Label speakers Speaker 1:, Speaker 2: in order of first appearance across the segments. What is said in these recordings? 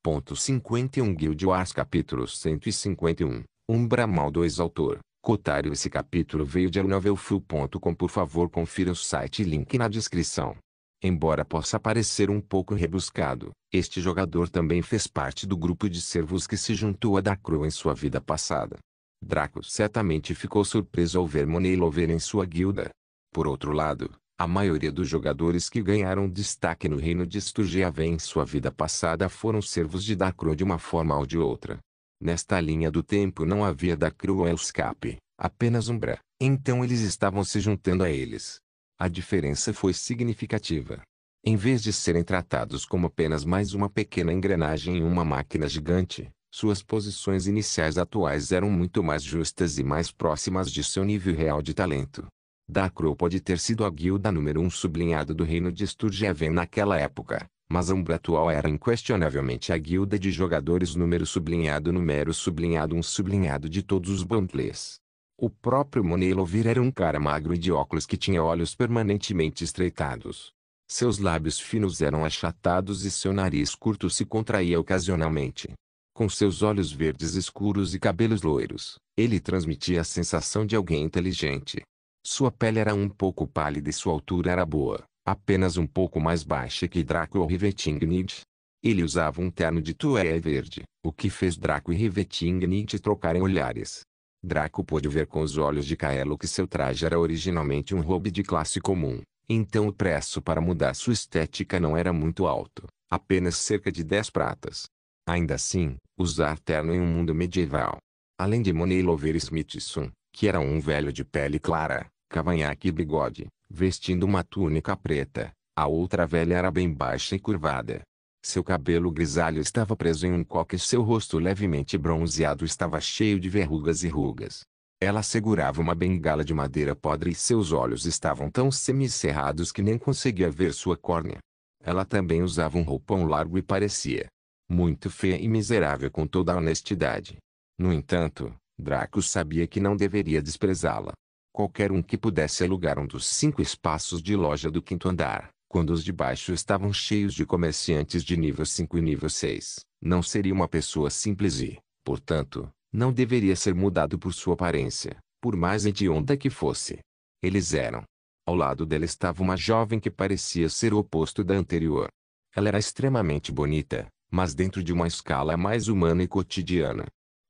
Speaker 1: Guild Wars capítulo 151, Umbra Mal 2 Autor, Kotaru. Esse capítulo veio de novelfull.com. Por favor, confira o site e link na descrição. Embora possa parecer um pouco rebuscado, este jogador também fez parte do grupo de servos que se juntou a Dacro em sua vida passada. Draco certamente ficou surpreso ao ver Moneylover em sua guilda. Por outro lado, a maioria dos jogadores que ganharam destaque no reino de Sturgehaven em sua vida passada foram servos de Dacro de uma forma ou de outra. Nesta linha do tempo não havia Dacro ou escape, apenas Umbra, então eles estavam se juntando a eles. A diferença foi significativa. Em vez de serem tratados como apenas mais uma pequena engrenagem em uma máquina gigante, suas posições iniciais atuais eram muito mais justas e mais próximas de seu nível real de talento. Dacro pode ter sido a guilda número 1 sublinhado do reino de Sturgehaven naquela época, mas a Umbra atual era inquestionavelmente a guilda de jogadores número 1 sublinhado de todos os Bundles. O próprio Moneylover era um cara magro e de óculos que tinha olhos permanentemente estreitados. Seus lábios finos eram achatados e seu nariz curto se contraía ocasionalmente. Com seus olhos verdes escuros e cabelos loiros, ele transmitia a sensação de alguém inteligente. Sua pele era um pouco pálida e sua altura era boa, apenas um pouco mais baixa que Draco ou Rivetingnid. Ele usava um terno de tué verde, o que fez Draco e Rivetingnid trocarem olhares. Draco pôde ver com os olhos de Kaelo que seu traje era originalmente um robe de classe comum, então o preço para mudar sua estética não era muito alto, apenas cerca de 10 pratas. Ainda assim, usar terno em um mundo medieval. Além de Moneylover Smithson, que era um velho de pele clara, cavanhaque e bigode, vestindo uma túnica preta, a outra velha era bem baixa e curvada. Seu cabelo grisalho estava preso em um coque e seu rosto levemente bronzeado estava cheio de verrugas e rugas. Ela segurava uma bengala de madeira podre e seus olhos estavam tão semicerrados que nem conseguia ver sua córnea. Ela também usava um roupão largo e parecia muito feia e miserável com toda a honestidade. No entanto, Draco sabia que não deveria desprezá-la. Qualquer um que pudesse alugar um dos 5 espaços de loja do 5º andar, quando os de baixo estavam cheios de comerciantes de nível 5 e nível 6, não seria uma pessoa simples e, portanto, não deveria ser mudado por sua aparência, por mais hedionda que fosse. Eles eram. Ao lado dela estava uma jovem que parecia ser o oposto da anterior. Ela era extremamente bonita, mas dentro de uma escala mais humana e cotidiana.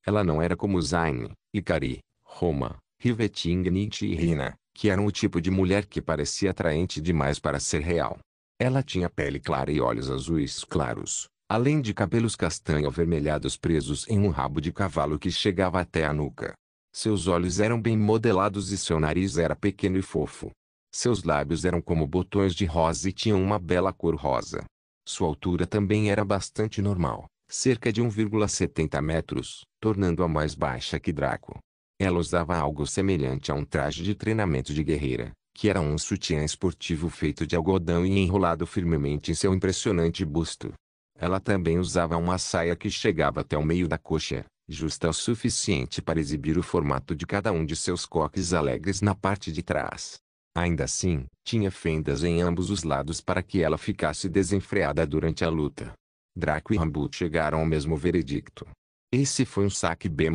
Speaker 1: Ela não era como Zayn, Ikari, Roma, Rivetingnid e Rina, que eram o tipo de mulher que parecia atraente demais para ser real. Ela tinha pele clara e olhos azuis claros, além de cabelos castanho avermelhados presos em um rabo de cavalo que chegava até a nuca. Seus olhos eram bem modelados e seu nariz era pequeno e fofo. Seus lábios eram como botões de rosa e tinham uma bela cor rosa. Sua altura também era bastante normal, cerca de 1,70 metros, tornando-a mais baixa que Draco. Ela usava algo semelhante a um traje de treinamento de guerreira, que era um sutiã esportivo feito de algodão e enrolado firmemente em seu impressionante busto. Ela também usava uma saia que chegava até o meio da coxa, justa o suficiente para exibir o formato de cada um de seus coques alegres na parte de trás. Ainda assim, tinha fendas em ambos os lados para que ela ficasse desenfreada durante a luta. Draco e Rambut chegaram ao mesmo veredicto. Esse foi um saque B+.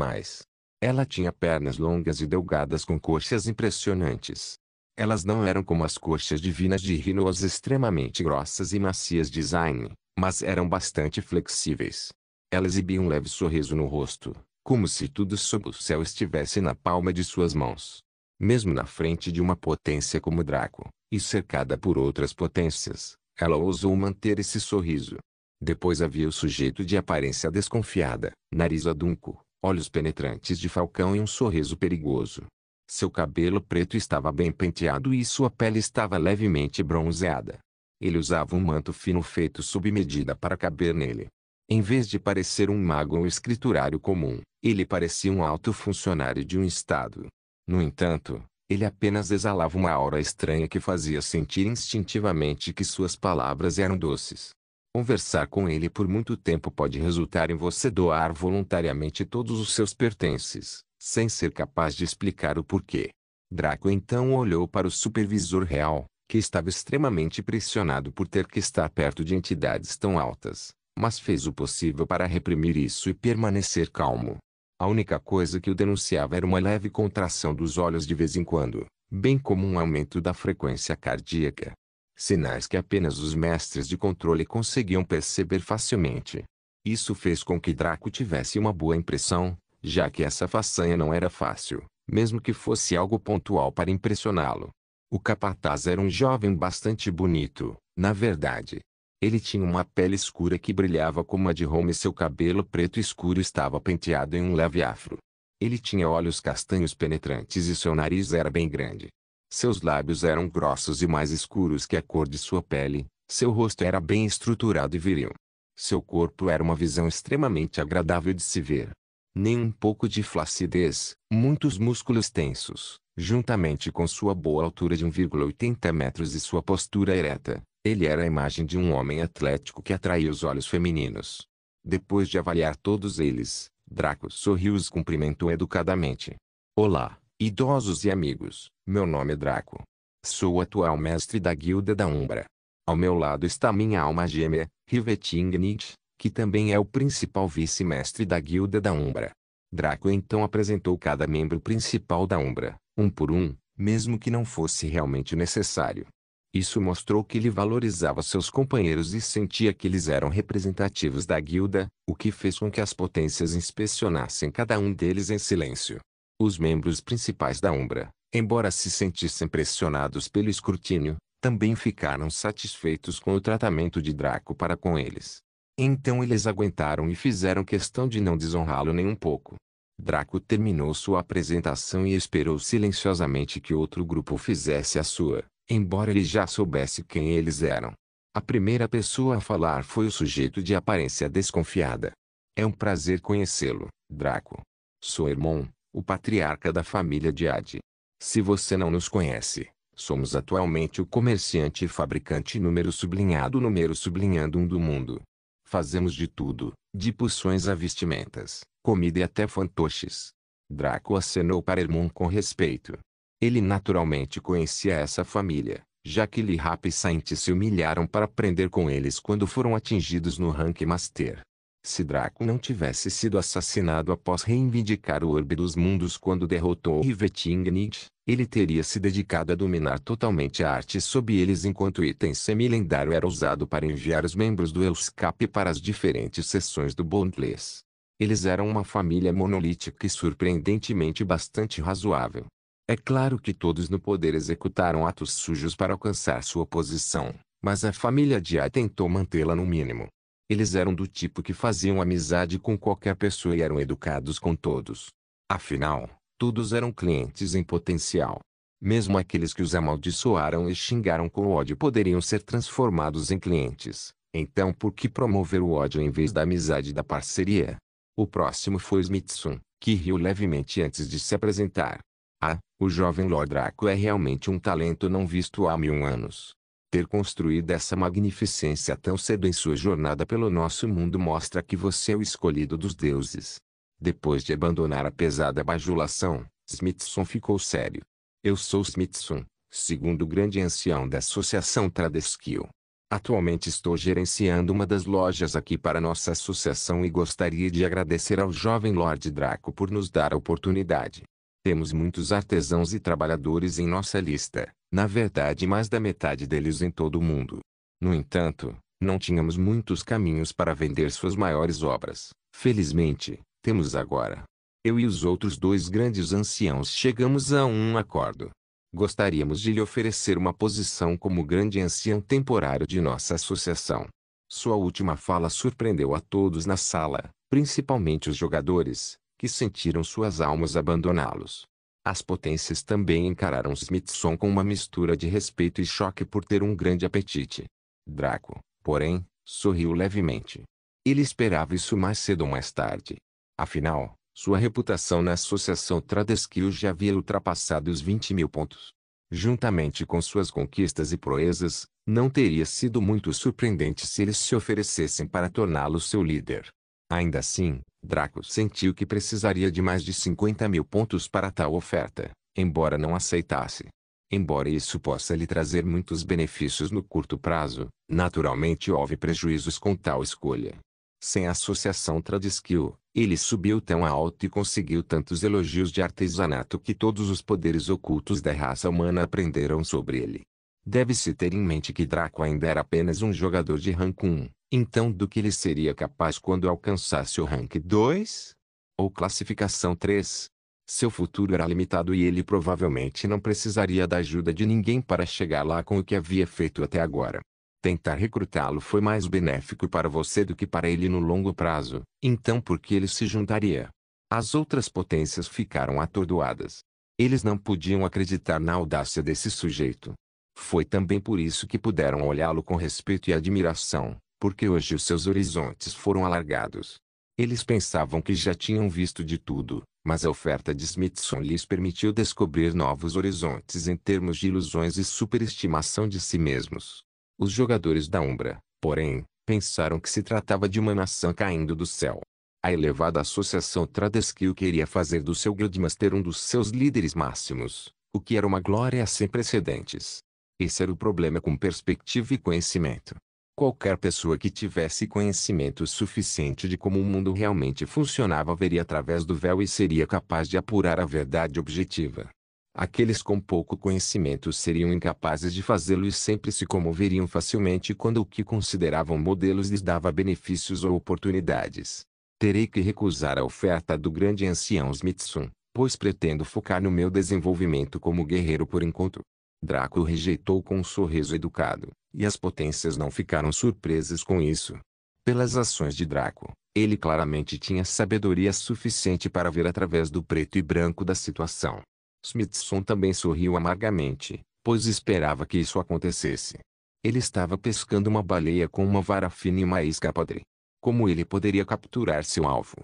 Speaker 1: Ela tinha pernas longas e delgadas com coxas impressionantes. Elas não eram como as coxas divinas de Rhinos extremamente grossas e macias de Zayn, mas eram bastante flexíveis. Ela exibia um leve sorriso no rosto, como se tudo sob o céu estivesse na palma de suas mãos. Mesmo na frente de uma potência como Draco, e cercada por outras potências, ela ousou manter esse sorriso. Depois havia o sujeito de aparência desconfiada, nariz adunco, olhos penetrantes de falcão e um sorriso perigoso. Seu cabelo preto estava bem penteado e sua pele estava levemente bronzeada. Ele usava um manto fino feito sob medida para caber nele. Em vez de parecer um mago ou escriturário comum, ele parecia um alto funcionário de um estado. No entanto, ele apenas exalava uma aura estranha que fazia sentir instintivamente que suas palavras eram doces. Conversar com ele por muito tempo pode resultar em você doar voluntariamente todos os seus pertences, sem ser capaz de explicar o porquê. Draco então olhou para o supervisor real, que estava extremamente pressionado por ter que estar perto de entidades tão altas. mas fez o possível para reprimir isso e permanecer calmo. A única coisa que o denunciava era uma leve contração dos olhos de vez em quando, bem como um aumento da frequência cardíaca. Sinais que apenas os mestres de controle conseguiam perceber facilmente. Isso fez com que Draco tivesse uma boa impressão, já que essa façanha não era fácil, mesmo que fosse algo pontual para impressioná-lo. O capataz era um jovem bastante bonito, na verdade. Ele tinha uma pele escura que brilhava como a de Roma e seu cabelo preto escuro estava penteado em um leve afro. Ele tinha olhos castanhos penetrantes e seu nariz era bem grande. Seus lábios eram grossos e mais escuros que a cor de sua pele, seu rosto era bem estruturado e viril. Seu corpo era uma visão extremamente agradável de se ver. Nem um pouco de flacidez, muitos músculos tensos, juntamente com sua boa altura de 1,80 metros e sua postura ereta, ele era a imagem de um homem atlético que atraía os olhos femininos. Depois de avaliar todos eles, Draco sorriu e os cumprimentou educadamente. Olá, idosos e amigos, meu nome é Draco. Sou o atual mestre da Guilda da Umbra. Ao meu lado está minha alma gêmea, Rivetingnit, que também é o principal vice-mestre da Guilda da Umbra. Draco então apresentou cada membro principal da Umbra, um por um, mesmo que não fosse realmente necessário. Isso mostrou que ele valorizava seus companheiros e sentia que eles eram representativos da guilda, o que fez com que as potências inspecionassem cada um deles em silêncio. Os membros principais da Umbra, embora se sentissem pressionados pelo escrutínio, também ficaram satisfeitos com o tratamento de Draco para com eles. Então eles aguentaram e fizeram questão de não desonrá-lo nem um pouco. Draco terminou sua apresentação e esperou silenciosamente que outro grupo fizesse a sua, embora ele já soubesse quem eles eram. A primeira pessoa a falar foi o sujeito de aparência desconfiada. É um prazer conhecê-lo, Draco. Sou Hermon, o patriarca da família de Ade. Se você não nos conhece, somos atualmente o comerciante e fabricante número sublinhado 1 do mundo. Fazemos de tudo, de poções a vestimentas, comida e até fantoches. Draco acenou para Hermon com respeito. Ele naturalmente conhecia essa família, já que Lihap e Saint se humilharam para aprender com eles quando foram atingidos no rank Master. Se Draco não tivesse sido assassinado após reivindicar o Orbe dos Mundos quando derrotou Rivetingnit, ele teria se dedicado a dominar totalmente a arte sob eles enquanto o item semi-lendário era usado para enviar os membros do Escape para as diferentes seções do Boundless. Eles eram uma família monolítica e surpreendentemente bastante razoável. É claro que todos no poder executaram atos sujos para alcançar sua posição, mas a família de Ai tentou mantê-la no mínimo. Eles eram do tipo que faziam amizade com qualquer pessoa e eram educados com todos. Afinal, todos eram clientes em potencial. Mesmo aqueles que os amaldiçoaram e xingaram com ódio poderiam ser transformados em clientes. Então por que promover o ódio em vez da amizade e da parceria? O próximo foi Smithson, que riu levemente antes de se apresentar. Ah, o jovem Lord Draco é realmente um talento não visto há 1000 anos. Ter construído essa magnificência tão cedo em sua jornada pelo nosso mundo mostra que você é o escolhido dos deuses. Depois de abandonar a pesada bajulação, Smithson ficou sério. Eu sou Smithson, segundo grande ancião da Associação Tradeskill. Atualmente estou gerenciando uma das lojas aqui para nossa associação e gostaria de agradecer ao jovem Lord Draco por nos dar a oportunidade. Temos muitos artesãos e trabalhadores em nossa lista, na verdade mais da metade deles em todo o mundo. No entanto, não tínhamos muitos caminhos para vender suas maiores obras. Felizmente, temos agora. Eu e os outros dois grandes anciãos chegamos a um acordo. Gostaríamos de lhe oferecer uma posição como grande ancião temporário de nossa associação. Sua última fala surpreendeu a todos na sala, principalmente os jogadores, que sentiram suas almas abandoná-los. As potências também encararam Smithson com uma mistura de respeito e choque por ter um grande apetite. Draco, porém, sorriu levemente. Ele esperava isso mais cedo ou mais tarde. Afinal, sua reputação na Associação Tradeskill já havia ultrapassado os 20.000 pontos. Juntamente com suas conquistas e proezas, não teria sido muito surpreendente se eles se oferecessem para torná-lo seu líder. Ainda assim, Draco sentiu que precisaria de mais de 50.000 pontos para tal oferta, embora não aceitasse. Embora isso possa lhe trazer muitos benefícios no curto prazo, naturalmente houve prejuízos com tal escolha. Sem a associação Tradeskill, ele subiu tão alto e conseguiu tantos elogios de artesanato que todos os poderes ocultos da raça humana aprenderam sobre ele. Deve-se ter em mente que Draco ainda era apenas um jogador de rank 1, então do que ele seria capaz quando alcançasse o rank 2? Ou classificação 3? Seu futuro era limitado e ele provavelmente não precisaria da ajuda de ninguém para chegar lá com o que havia feito até agora. Tentar recrutá-lo foi mais benéfico para você do que para ele no longo prazo, então por que ele se juntaria? As outras potências ficaram atordoadas. Eles não podiam acreditar na audácia desse sujeito. Foi também por isso que puderam olhá-lo com respeito e admiração, porque hoje os seus horizontes foram alargados. Eles pensavam que já tinham visto de tudo, mas a oferta de Smithson lhes permitiu descobrir novos horizontes em termos de ilusões e superestimação de si mesmos. Os jogadores da Umbra, porém, pensaram que se tratava de uma nação caindo do céu. A elevada associação Tradeskill queria fazer do seu Guildmaster um dos seus líderes máximos, o que era uma glória sem precedentes. Esse era o problema com perspectiva e conhecimento. Qualquer pessoa que tivesse conhecimento suficiente de como o mundo realmente funcionava veria através do véu e seria capaz de apurar a verdade objetiva. Aqueles com pouco conhecimento seriam incapazes de fazê-lo e sempre se comoveriam facilmente quando o que consideravam modelos lhes dava benefícios ou oportunidades. Terei que recusar a oferta do grande ancião Smithson, pois pretendo focar no meu desenvolvimento como guerreiro por enquanto. Draco o rejeitou com um sorriso educado, e as potências não ficaram surpresas com isso. Pelas ações de Draco, ele claramente tinha sabedoria suficiente para ver através do preto e branco da situação. Smithson também sorriu amargamente, pois esperava que isso acontecesse. Ele estava pescando uma baleia com uma vara fina e uma isca podre. Como ele poderia capturar seu alvo?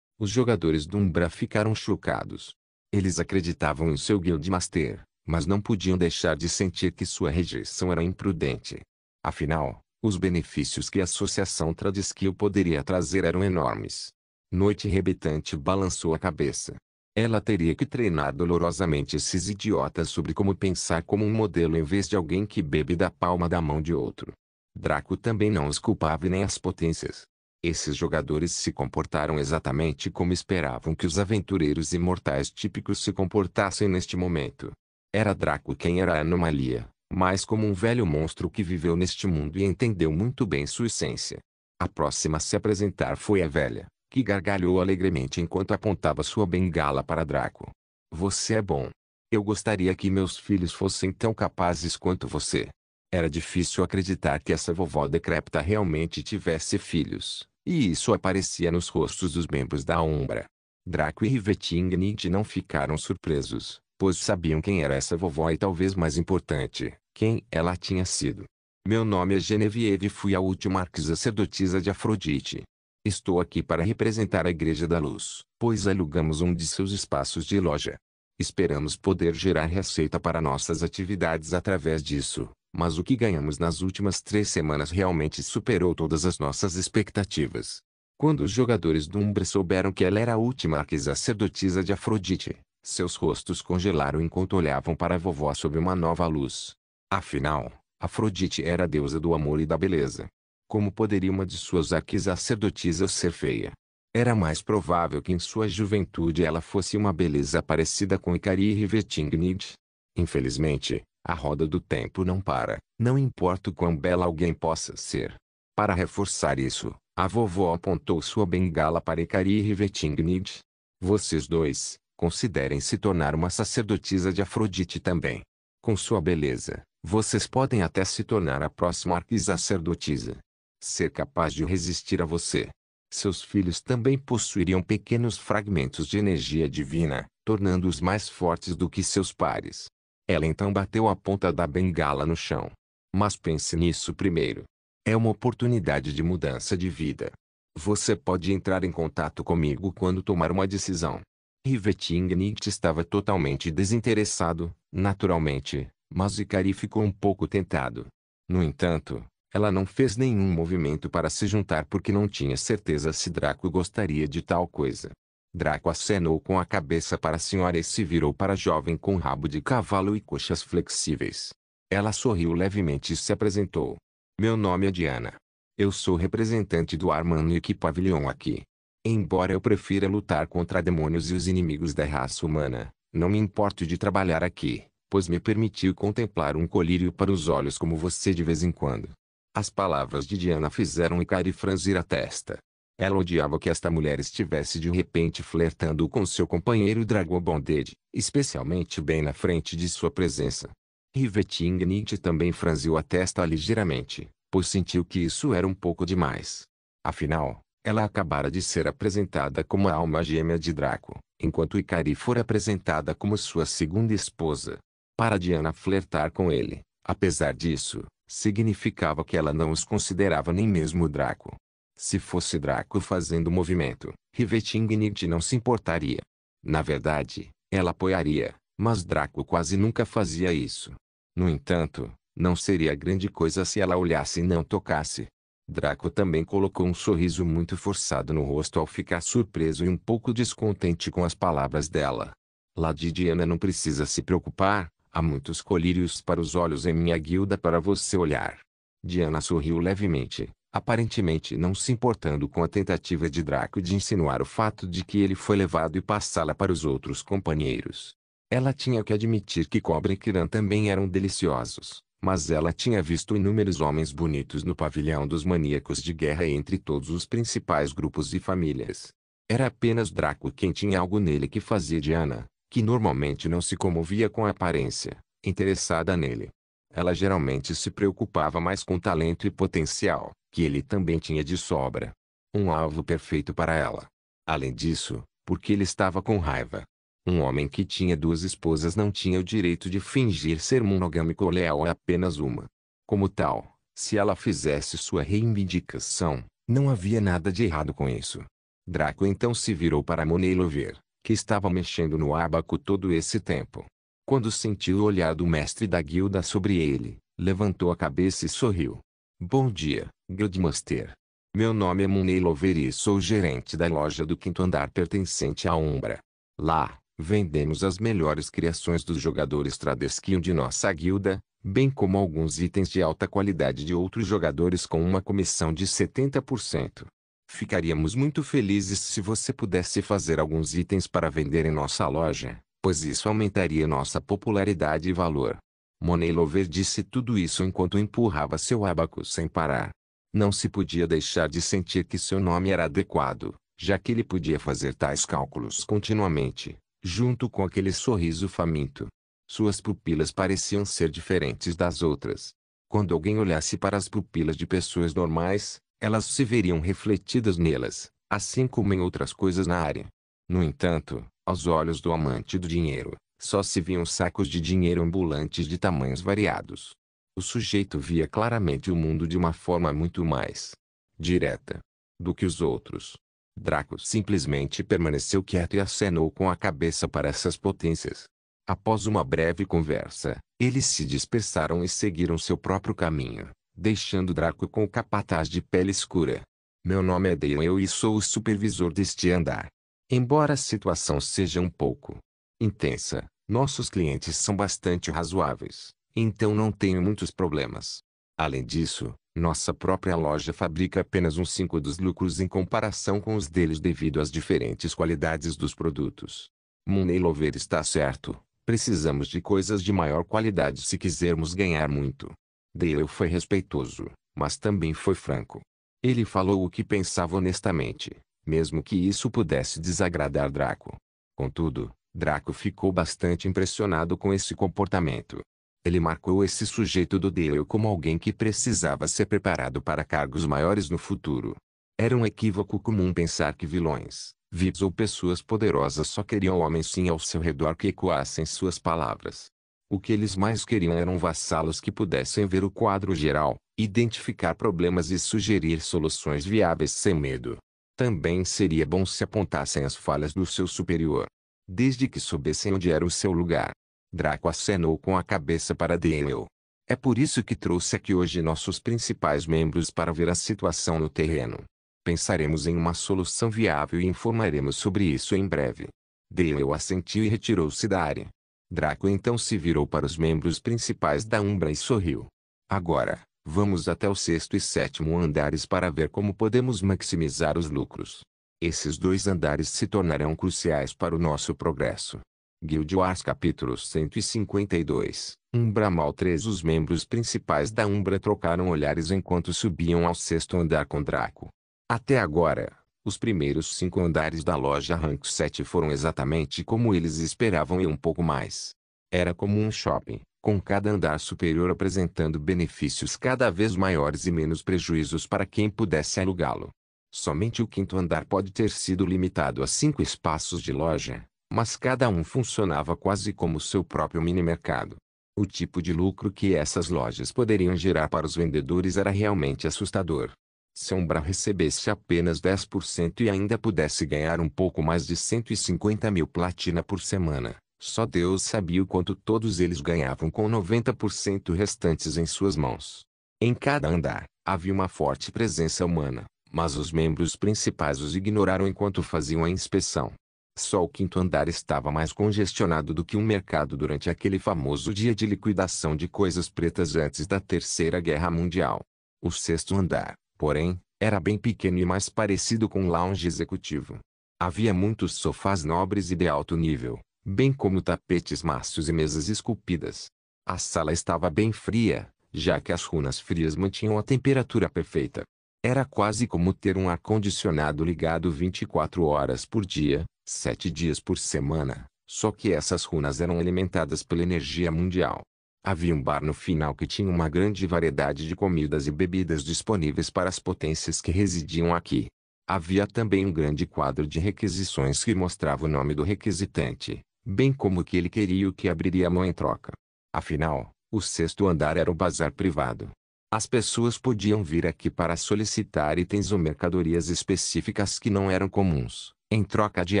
Speaker 1: Os jogadores do Umbra ficaram chocados. Eles acreditavam em seu Guildmaster, mas não podiam deixar de sentir que sua rejeição era imprudente. Afinal, os benefícios que a associação Tradeskill poderia trazer eram enormes. Noite Rebitante balançou a cabeça. Ela teria que treinar dolorosamente esses idiotas sobre como pensar como um modelo em vez de alguém que bebe da palma da mão de outro. Draco também não os culpava e nem as potências. Esses jogadores se comportaram exatamente como esperavam que os aventureiros imortais típicos se comportassem neste momento. Era Draco quem era a anomalia, mas como um velho monstro que viveu neste mundo e entendeu muito bem sua essência. A próxima a se apresentar foi a velha, que gargalhou alegremente enquanto apontava sua bengala para Draco. Você é bom. Eu gostaria que meus filhos fossem tão capazes quanto você. Era difícil acreditar que essa vovó decrépita realmente tivesse filhos, e isso aparecia nos rostos dos membros da Umbra. Draco e Rivetingnight não ficaram surpresos, pois sabiam quem era essa vovó e talvez mais importante, quem ela tinha sido. Meu nome é Genevieve e fui a última arquisacerdotisa de Afrodite. Estou aqui para representar a Igreja da Luz, pois alugamos um de seus espaços de loja. Esperamos poder gerar receita para nossas atividades através disso, mas o que ganhamos nas últimas 3 semanas realmente superou todas as nossas expectativas. Quando os jogadores do Umbra souberam que ela era a última arquisacerdotisa de Afrodite, seus rostos congelaram enquanto olhavam para a vovó sob uma nova luz. Afinal, Afrodite era a deusa do amor e da beleza. Como poderia uma de suas arquisacerdotisas ser feia? Era mais provável que em sua juventude ela fosse uma beleza parecida com Ikari e Rivetingnight. Infelizmente, a roda do tempo não para, não importa o quão bela alguém possa ser. Para reforçar isso, a vovó apontou sua bengala para Ikari e Rivetingnight. Vocês dois, considerem se tornar uma sacerdotisa de Afrodite também. Com sua beleza, vocês podem até se tornar a próxima arquisacerdotisa. Ser capaz de resistir a você. Seus filhos também possuiriam pequenos fragmentos de energia divina, tornando-os mais fortes do que seus pares. Ela então bateu a ponta da bengala no chão. Mas pense nisso primeiro. É uma oportunidade de mudança de vida. Você pode entrar em contato comigo quando tomar uma decisão. Rivetingnight estava totalmente desinteressado, naturalmente, mas Ikari ficou um pouco tentado. No entanto, ela não fez nenhum movimento para se juntar porque não tinha certeza se Draco gostaria de tal coisa. Draco acenou com a cabeça para a senhora e se virou para a jovem com rabo de cavalo e coxas flexíveis. Ela sorriu levemente e se apresentou. Meu nome é Diana. Eu sou representante do Armanic Pavilion aqui. Embora eu prefira lutar contra demônios e os inimigos da raça humana, não me importo de trabalhar aqui, pois me permitiu contemplar um colírio para os olhos como você de vez em quando. As palavras de Diana fizeram Ikari franzir a testa. Ela odiava que esta mulher estivesse de repente flertando com seu companheiro Dragon Bonded, especialmente bem na frente de sua presença. Riveting também franziu a testa ligeiramente, pois sentiu que isso era um pouco demais. Afinal, ela acabara de ser apresentada como a alma gêmea de Draco, enquanto Ikari fora apresentada como sua segunda esposa. Para Diana flertar com ele, apesar disso, significava que ela não os considerava nem mesmo Draco. Se fosse Draco fazendo o movimento, Riveting não se importaria. Na verdade, ela apoiaria, mas Draco quase nunca fazia isso. No entanto, não seria grande coisa se ela olhasse e não tocasse. Draco também colocou um sorriso muito forçado no rosto ao ficar surpreso e um pouco descontente com as palavras dela. Lady Diana não precisa se preocupar, há muitos colírios para os olhos em minha guilda para você olhar. Diana sorriu levemente, aparentemente não se importando com a tentativa de Draco de insinuar o fato de que ele foi levado e passá-la para os outros companheiros. Ela tinha que admitir que Cobra e Kiran também eram deliciosos, mas ela tinha visto inúmeros homens bonitos no pavilhão dos maníacos de guerra entre todos os principais grupos e famílias. Era apenas Draco quem tinha algo nele que fazia Diana, que normalmente não se comovia com a aparência, interessada nele. Ela geralmente se preocupava mais com talento e potencial, que ele também tinha de sobra. Um alvo perfeito para ela. Além disso, porque ele estava com raiva. Um homem que tinha duas esposas não tinha o direito de fingir ser monogâmico ou leal a apenas uma. Como tal, se ela fizesse sua reivindicação, não havia nada de errado com isso. Draco então se virou para Moneylover, que estava mexendo no ábaco todo esse tempo. Quando sentiu o olhar do mestre da guilda sobre ele, levantou a cabeça e sorriu. Bom dia, Guildmaster. Meu nome é Moneylover e sou o gerente da loja do quinto andar pertencente à Umbra. Lá, vendemos as melhores criações dos jogadores Tradeskill de nossa guilda, bem como alguns itens de alta qualidade de outros jogadores com uma comissão de 70%. Ficaríamos muito felizes se você pudesse fazer alguns itens para vender em nossa loja, pois isso aumentaria nossa popularidade e valor. Moneylover disse tudo isso enquanto empurrava seu ábaco sem parar. Não se podia deixar de sentir que seu nome era adequado, já que ele podia fazer tais cálculos continuamente, junto com aquele sorriso faminto. Suas pupilas pareciam ser diferentes das outras. Quando alguém olhasse para as pupilas de pessoas normais, elas se veriam refletidas nelas, assim como em outras coisas na área. No entanto, aos olhos do amante do dinheiro, só se viam sacos de dinheiro ambulantes de tamanhos variados. O sujeito via claramente o mundo de uma forma muito mais direta do que os outros. Draco simplesmente permaneceu quieto e acenou com a cabeça para essas potências. Após uma breve conversa, eles se dispersaram e seguiram seu próprio caminho, deixando Draco com o capataz de pele escura. Meu nome é Dale e sou o supervisor deste andar. Embora a situação seja um pouco intensa, nossos clientes são bastante razoáveis, então não tenho muitos problemas. Além disso, nossa própria loja fabrica apenas uns 5 dos lucros em comparação com os deles devido às diferentes qualidades dos produtos. Moneylover está certo, precisamos de coisas de maior qualidade se quisermos ganhar muito. Dale foi respeitoso, mas também foi franco. Ele falou o que pensava honestamente, mesmo que isso pudesse desagradar Draco. Contudo, Draco ficou bastante impressionado com esse comportamento. Ele marcou esse sujeito do Dale como alguém que precisava ser preparado para cargos maiores no futuro. Era um equívoco comum pensar que vilões, VIPs ou pessoas poderosas só queriam homens sim ao seu redor que ecoassem suas palavras. O que eles mais queriam eram vassalos que pudessem ver o quadro geral, identificar problemas e sugerir soluções viáveis sem medo. Também seria bom se apontassem as falhas do seu superior, desde que soubessem onde era o seu lugar. Draco acenou com a cabeça para Dale. É por isso que trouxe aqui hoje nossos principais membros para ver a situação no terreno. Pensaremos em uma solução viável e informaremos sobre isso em breve. Dale assentiu e retirou-se da área. Draco então se virou para os membros principais da Umbra e sorriu. Agora, Vamos até o sexto e sétimo andares para ver como podemos maximizar os lucros. Esses dois andares se tornarão cruciais para o nosso progresso. Guild Wars capítulo 152. Umbra Mal 3. Os membros principais da Umbra trocaram olhares enquanto subiam ao sexto andar com Draco. Até agora, os primeiros 5 andares da loja Rank 7 foram exatamente como eles esperavam e um pouco mais. Era como um shopping, com cada andar superior apresentando benefícios cada vez maiores e menos prejuízos para quem pudesse alugá-lo. Somente o quinto andar pode ter sido limitado a 5 espaços de loja, mas cada um funcionava quase como seu próprio mini-mercado. O tipo de lucro que essas lojas poderiam gerar para os vendedores era realmente assustador. Se a Umbra recebesse apenas 10% e ainda pudesse ganhar um pouco mais de 150 mil platina por semana, só Deus sabia o quanto todos eles ganhavam com 90% restantes em suas mãos. Em cada andar, havia uma forte presença humana, mas os membros principais os ignoraram enquanto faziam a inspeção. Só o quinto andar estava mais congestionado do que um mercado durante aquele famoso dia de liquidação de coisas pretas antes da Terceira Guerra Mundial. O sexto andar, porém, era bem pequeno e mais parecido com um lounge executivo. Havia muitos sofás nobres e de alto nível, bem como tapetes macios e mesas esculpidas. A sala estava bem fria, já que as runas frias mantinham a temperatura perfeita. Era quase como ter um ar-condicionado ligado 24 horas por dia, 7 dias por semana, só que essas runas eram alimentadas pela energia mundial. Havia um bar no final que tinha uma grande variedade de comidas e bebidas disponíveis para as potências que residiam aqui. Havia também um grande quadro de requisições que mostrava o nome do requisitante, bem como o que ele queria e o que abriria a mão em troca. Afinal, o sexto andar era o bazar privado. As pessoas podiam vir aqui para solicitar itens ou mercadorias específicas que não eram comuns, em troca de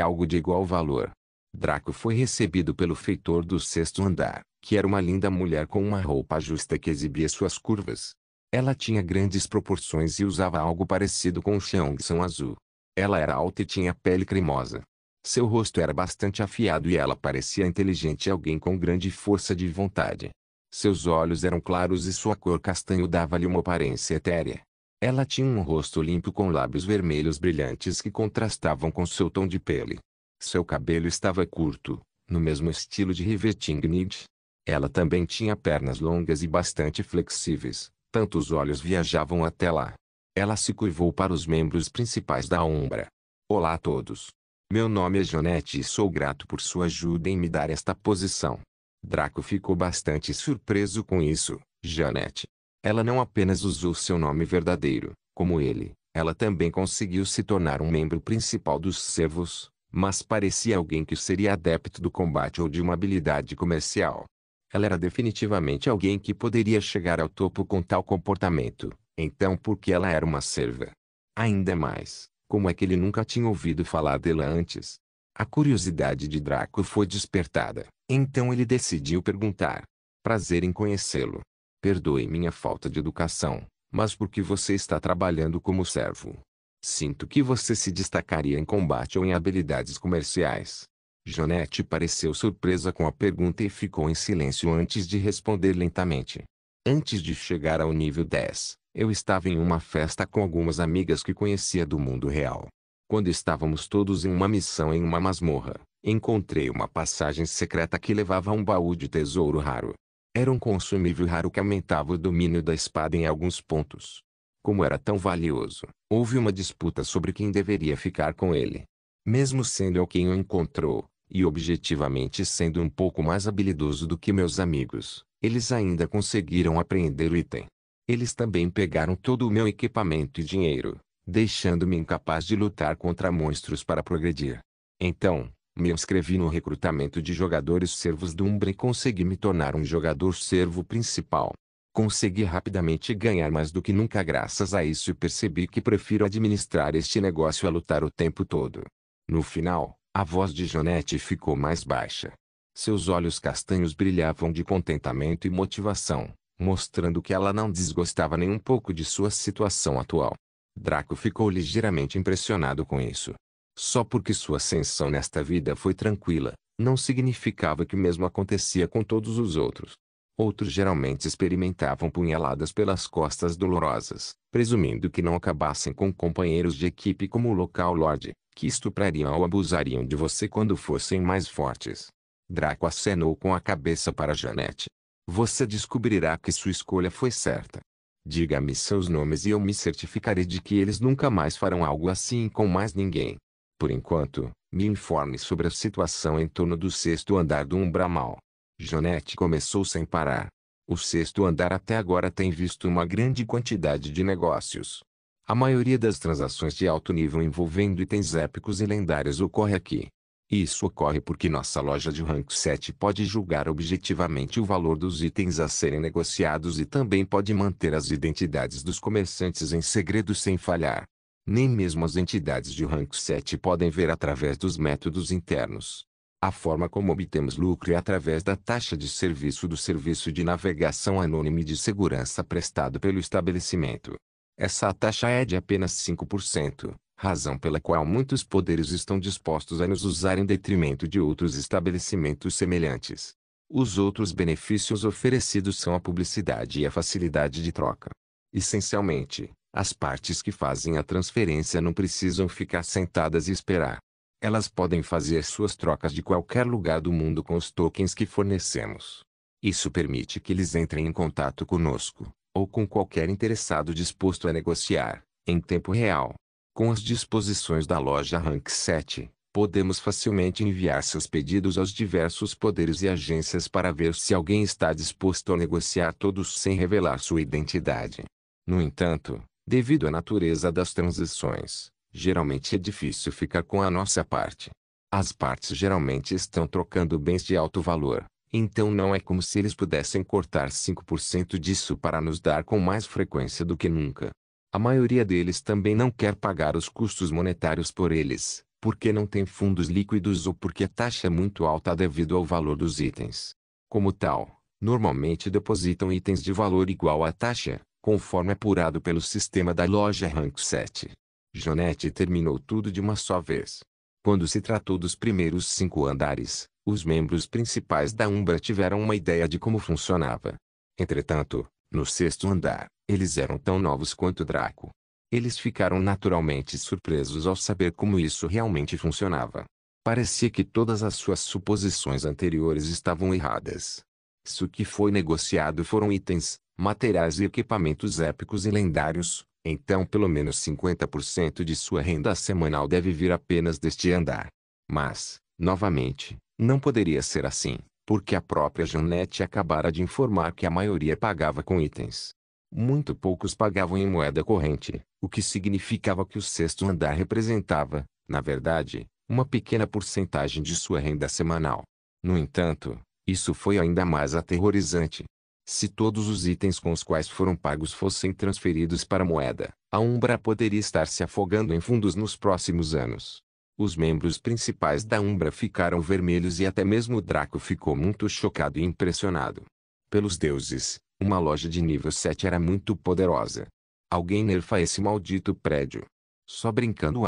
Speaker 1: algo de igual valor. Draco foi recebido pelo feitor do sexto andar, que era uma linda mulher com uma roupa justa que exibia suas curvas. Ela tinha grandes proporções e usava algo parecido com um Xiongsan azul. Ela era alta e tinha pele cremosa. Seu rosto era bastante afiado e ela parecia inteligente e alguém com grande força de vontade. Seus olhos eram claros e sua cor castanho dava-lhe uma aparência etérea. Ela tinha um rosto limpo com lábios vermelhos brilhantes que contrastavam com seu tom de pele. Seu cabelo estava curto, no mesmo estilo de Rivetingnight. Ela também tinha pernas longas e bastante flexíveis, tanto os olhos viajavam até lá. Ela se curvou para os membros principais da Umbra. Olá a todos. Meu nome é Jonette e sou grato por sua ajuda em me dar esta posição. Draco ficou bastante surpreso com isso, Jonette. Ela não apenas usou seu nome verdadeiro, como ele, ela também conseguiu se tornar um membro principal dos servos, mas parecia alguém que seria adepto do combate ou de uma habilidade comercial. Ela era definitivamente alguém que poderia chegar ao topo com tal comportamento, então por que ela era uma serva? Ainda mais, como é que ele nunca tinha ouvido falar dela antes? A curiosidade de Draco foi despertada, então ele decidiu perguntar. Prazer em conhecê-lo. Perdoe minha falta de educação, mas por que você está trabalhando como servo? Sinto que você se destacaria em combate ou em habilidades comerciais. Jonette pareceu surpresa com a pergunta e ficou em silêncio antes de responder lentamente. Antes de chegar ao nível 10, eu estava em uma festa com algumas amigas que conhecia do mundo real. Quando estávamos todos em uma missão em uma masmorra, encontrei uma passagem secreta que levava a um baú de tesouro raro. Era um consumível raro que aumentava o domínio da espada em alguns pontos. Como era tão valioso, houve uma disputa sobre quem deveria ficar com ele. Mesmo sendo eu quem o encontrou, e objetivamente sendo um pouco mais habilidoso do que meus amigos, eles ainda conseguiram apreender o item. Eles também pegaram todo o meu equipamento e dinheiro, deixando-me incapaz de lutar contra monstros para progredir. Então, me inscrevi no recrutamento de jogadores servos do Umbra e consegui me tornar um jogador servo principal. Consegui rapidamente ganhar mais do que nunca graças a isso e percebi que prefiro administrar este negócio a lutar o tempo todo. No final, a voz de Jonette ficou mais baixa. Seus olhos castanhos brilhavam de contentamento e motivação, mostrando que ela não desgostava nem um pouco de sua situação atual. Draco ficou ligeiramente impressionado com isso. Só porque sua ascensão nesta vida foi tranquila, não significava que o mesmo acontecia com todos os outros. Outros geralmente experimentavam punhaladas pelas costas dolorosas, presumindo que não acabassem com companheiros de equipe como o local Lorde, que estuprariam ou abusariam de você quando fossem mais fortes. Draco acenou com a cabeça para Janet. Você descobrirá que sua escolha foi certa. Diga-me seus nomes e eu me certificarei de que eles nunca mais farão algo assim com mais ninguém. Por enquanto, me informe sobre a situação em torno do sexto andar do Umbramal. Janet começou sem parar. O sexto andar até agora tem visto uma grande quantidade de negócios. A maioria das transações de alto nível envolvendo itens épicos e lendários ocorre aqui. Isso ocorre porque nossa loja de rank 7 pode julgar objetivamente o valor dos itens a serem negociados e também pode manter as identidades dos comerciantes em segredo sem falhar. Nem mesmo as entidades de rank 7 podem ver através dos métodos internos. A forma como obtemos lucro é através da taxa de serviço do serviço de navegação anônimo e de segurança prestado pelo estabelecimento. Essa taxa é de apenas 5%, razão pela qual muitos poderes estão dispostos a nos usar em detrimento de outros estabelecimentos semelhantes. Os outros benefícios oferecidos são a publicidade e a facilidade de troca. Essencialmente, as partes que fazem a transferência não precisam ficar sentadas e esperar. Elas podem fazer suas trocas de qualquer lugar do mundo com os tokens que fornecemos. Isso permite que eles entrem em contato conosco, ou com qualquer interessado disposto a negociar, em tempo real. Com as disposições da loja Rank 7, podemos facilmente enviar seus pedidos aos diversos poderes e agências para ver se alguém está disposto a negociar todos sem revelar sua identidade. No entanto, devido à natureza das transações, geralmente é difícil ficar com a nossa parte. As partes geralmente estão trocando bens de alto valor, então não é como se eles pudessem cortar 5% disso para nos dar com mais frequência do que nunca. A maioria deles também não quer pagar os custos monetários por eles, porque não tem fundos líquidos ou porque a taxa é muito alta devido ao valor dos itens. Como tal, normalmente depositam itens de valor igual à taxa, conforme apurado pelo sistema da loja Rank 7. Janet terminou tudo de uma só vez. Quando se tratou dos primeiros 5 andares, os membros principais da Umbra tiveram uma ideia de como funcionava. Entretanto, no sexto andar, eles eram tão novos quanto Draco. Eles ficaram naturalmente surpresos ao saber como isso realmente funcionava. Parecia que todas as suas suposições anteriores estavam erradas. Se o que foi negociado foram itens, materiais e equipamentos épicos e lendários, então pelo menos 50% de sua renda semanal deve vir apenas deste andar. Mas, novamente, não poderia ser assim, porque a própria Janet acabara de informar que a maioria pagava com itens. Muito poucos pagavam em moeda corrente, o que significava que o sexto andar representava, na verdade, uma pequena porcentagem de sua renda semanal. No entanto, isso foi ainda mais aterrorizante. Se todos os itens com os quais foram pagos fossem transferidos para moeda, a Umbra poderia estar se afogando em fundos nos próximos anos. Os membros principais da Umbra ficaram vermelhos e até mesmo Draco ficou muito chocado e impressionado. Pelos deuses, uma loja de nível 7 era muito poderosa. Alguém nerfa esse maldito prédio. Só brincando.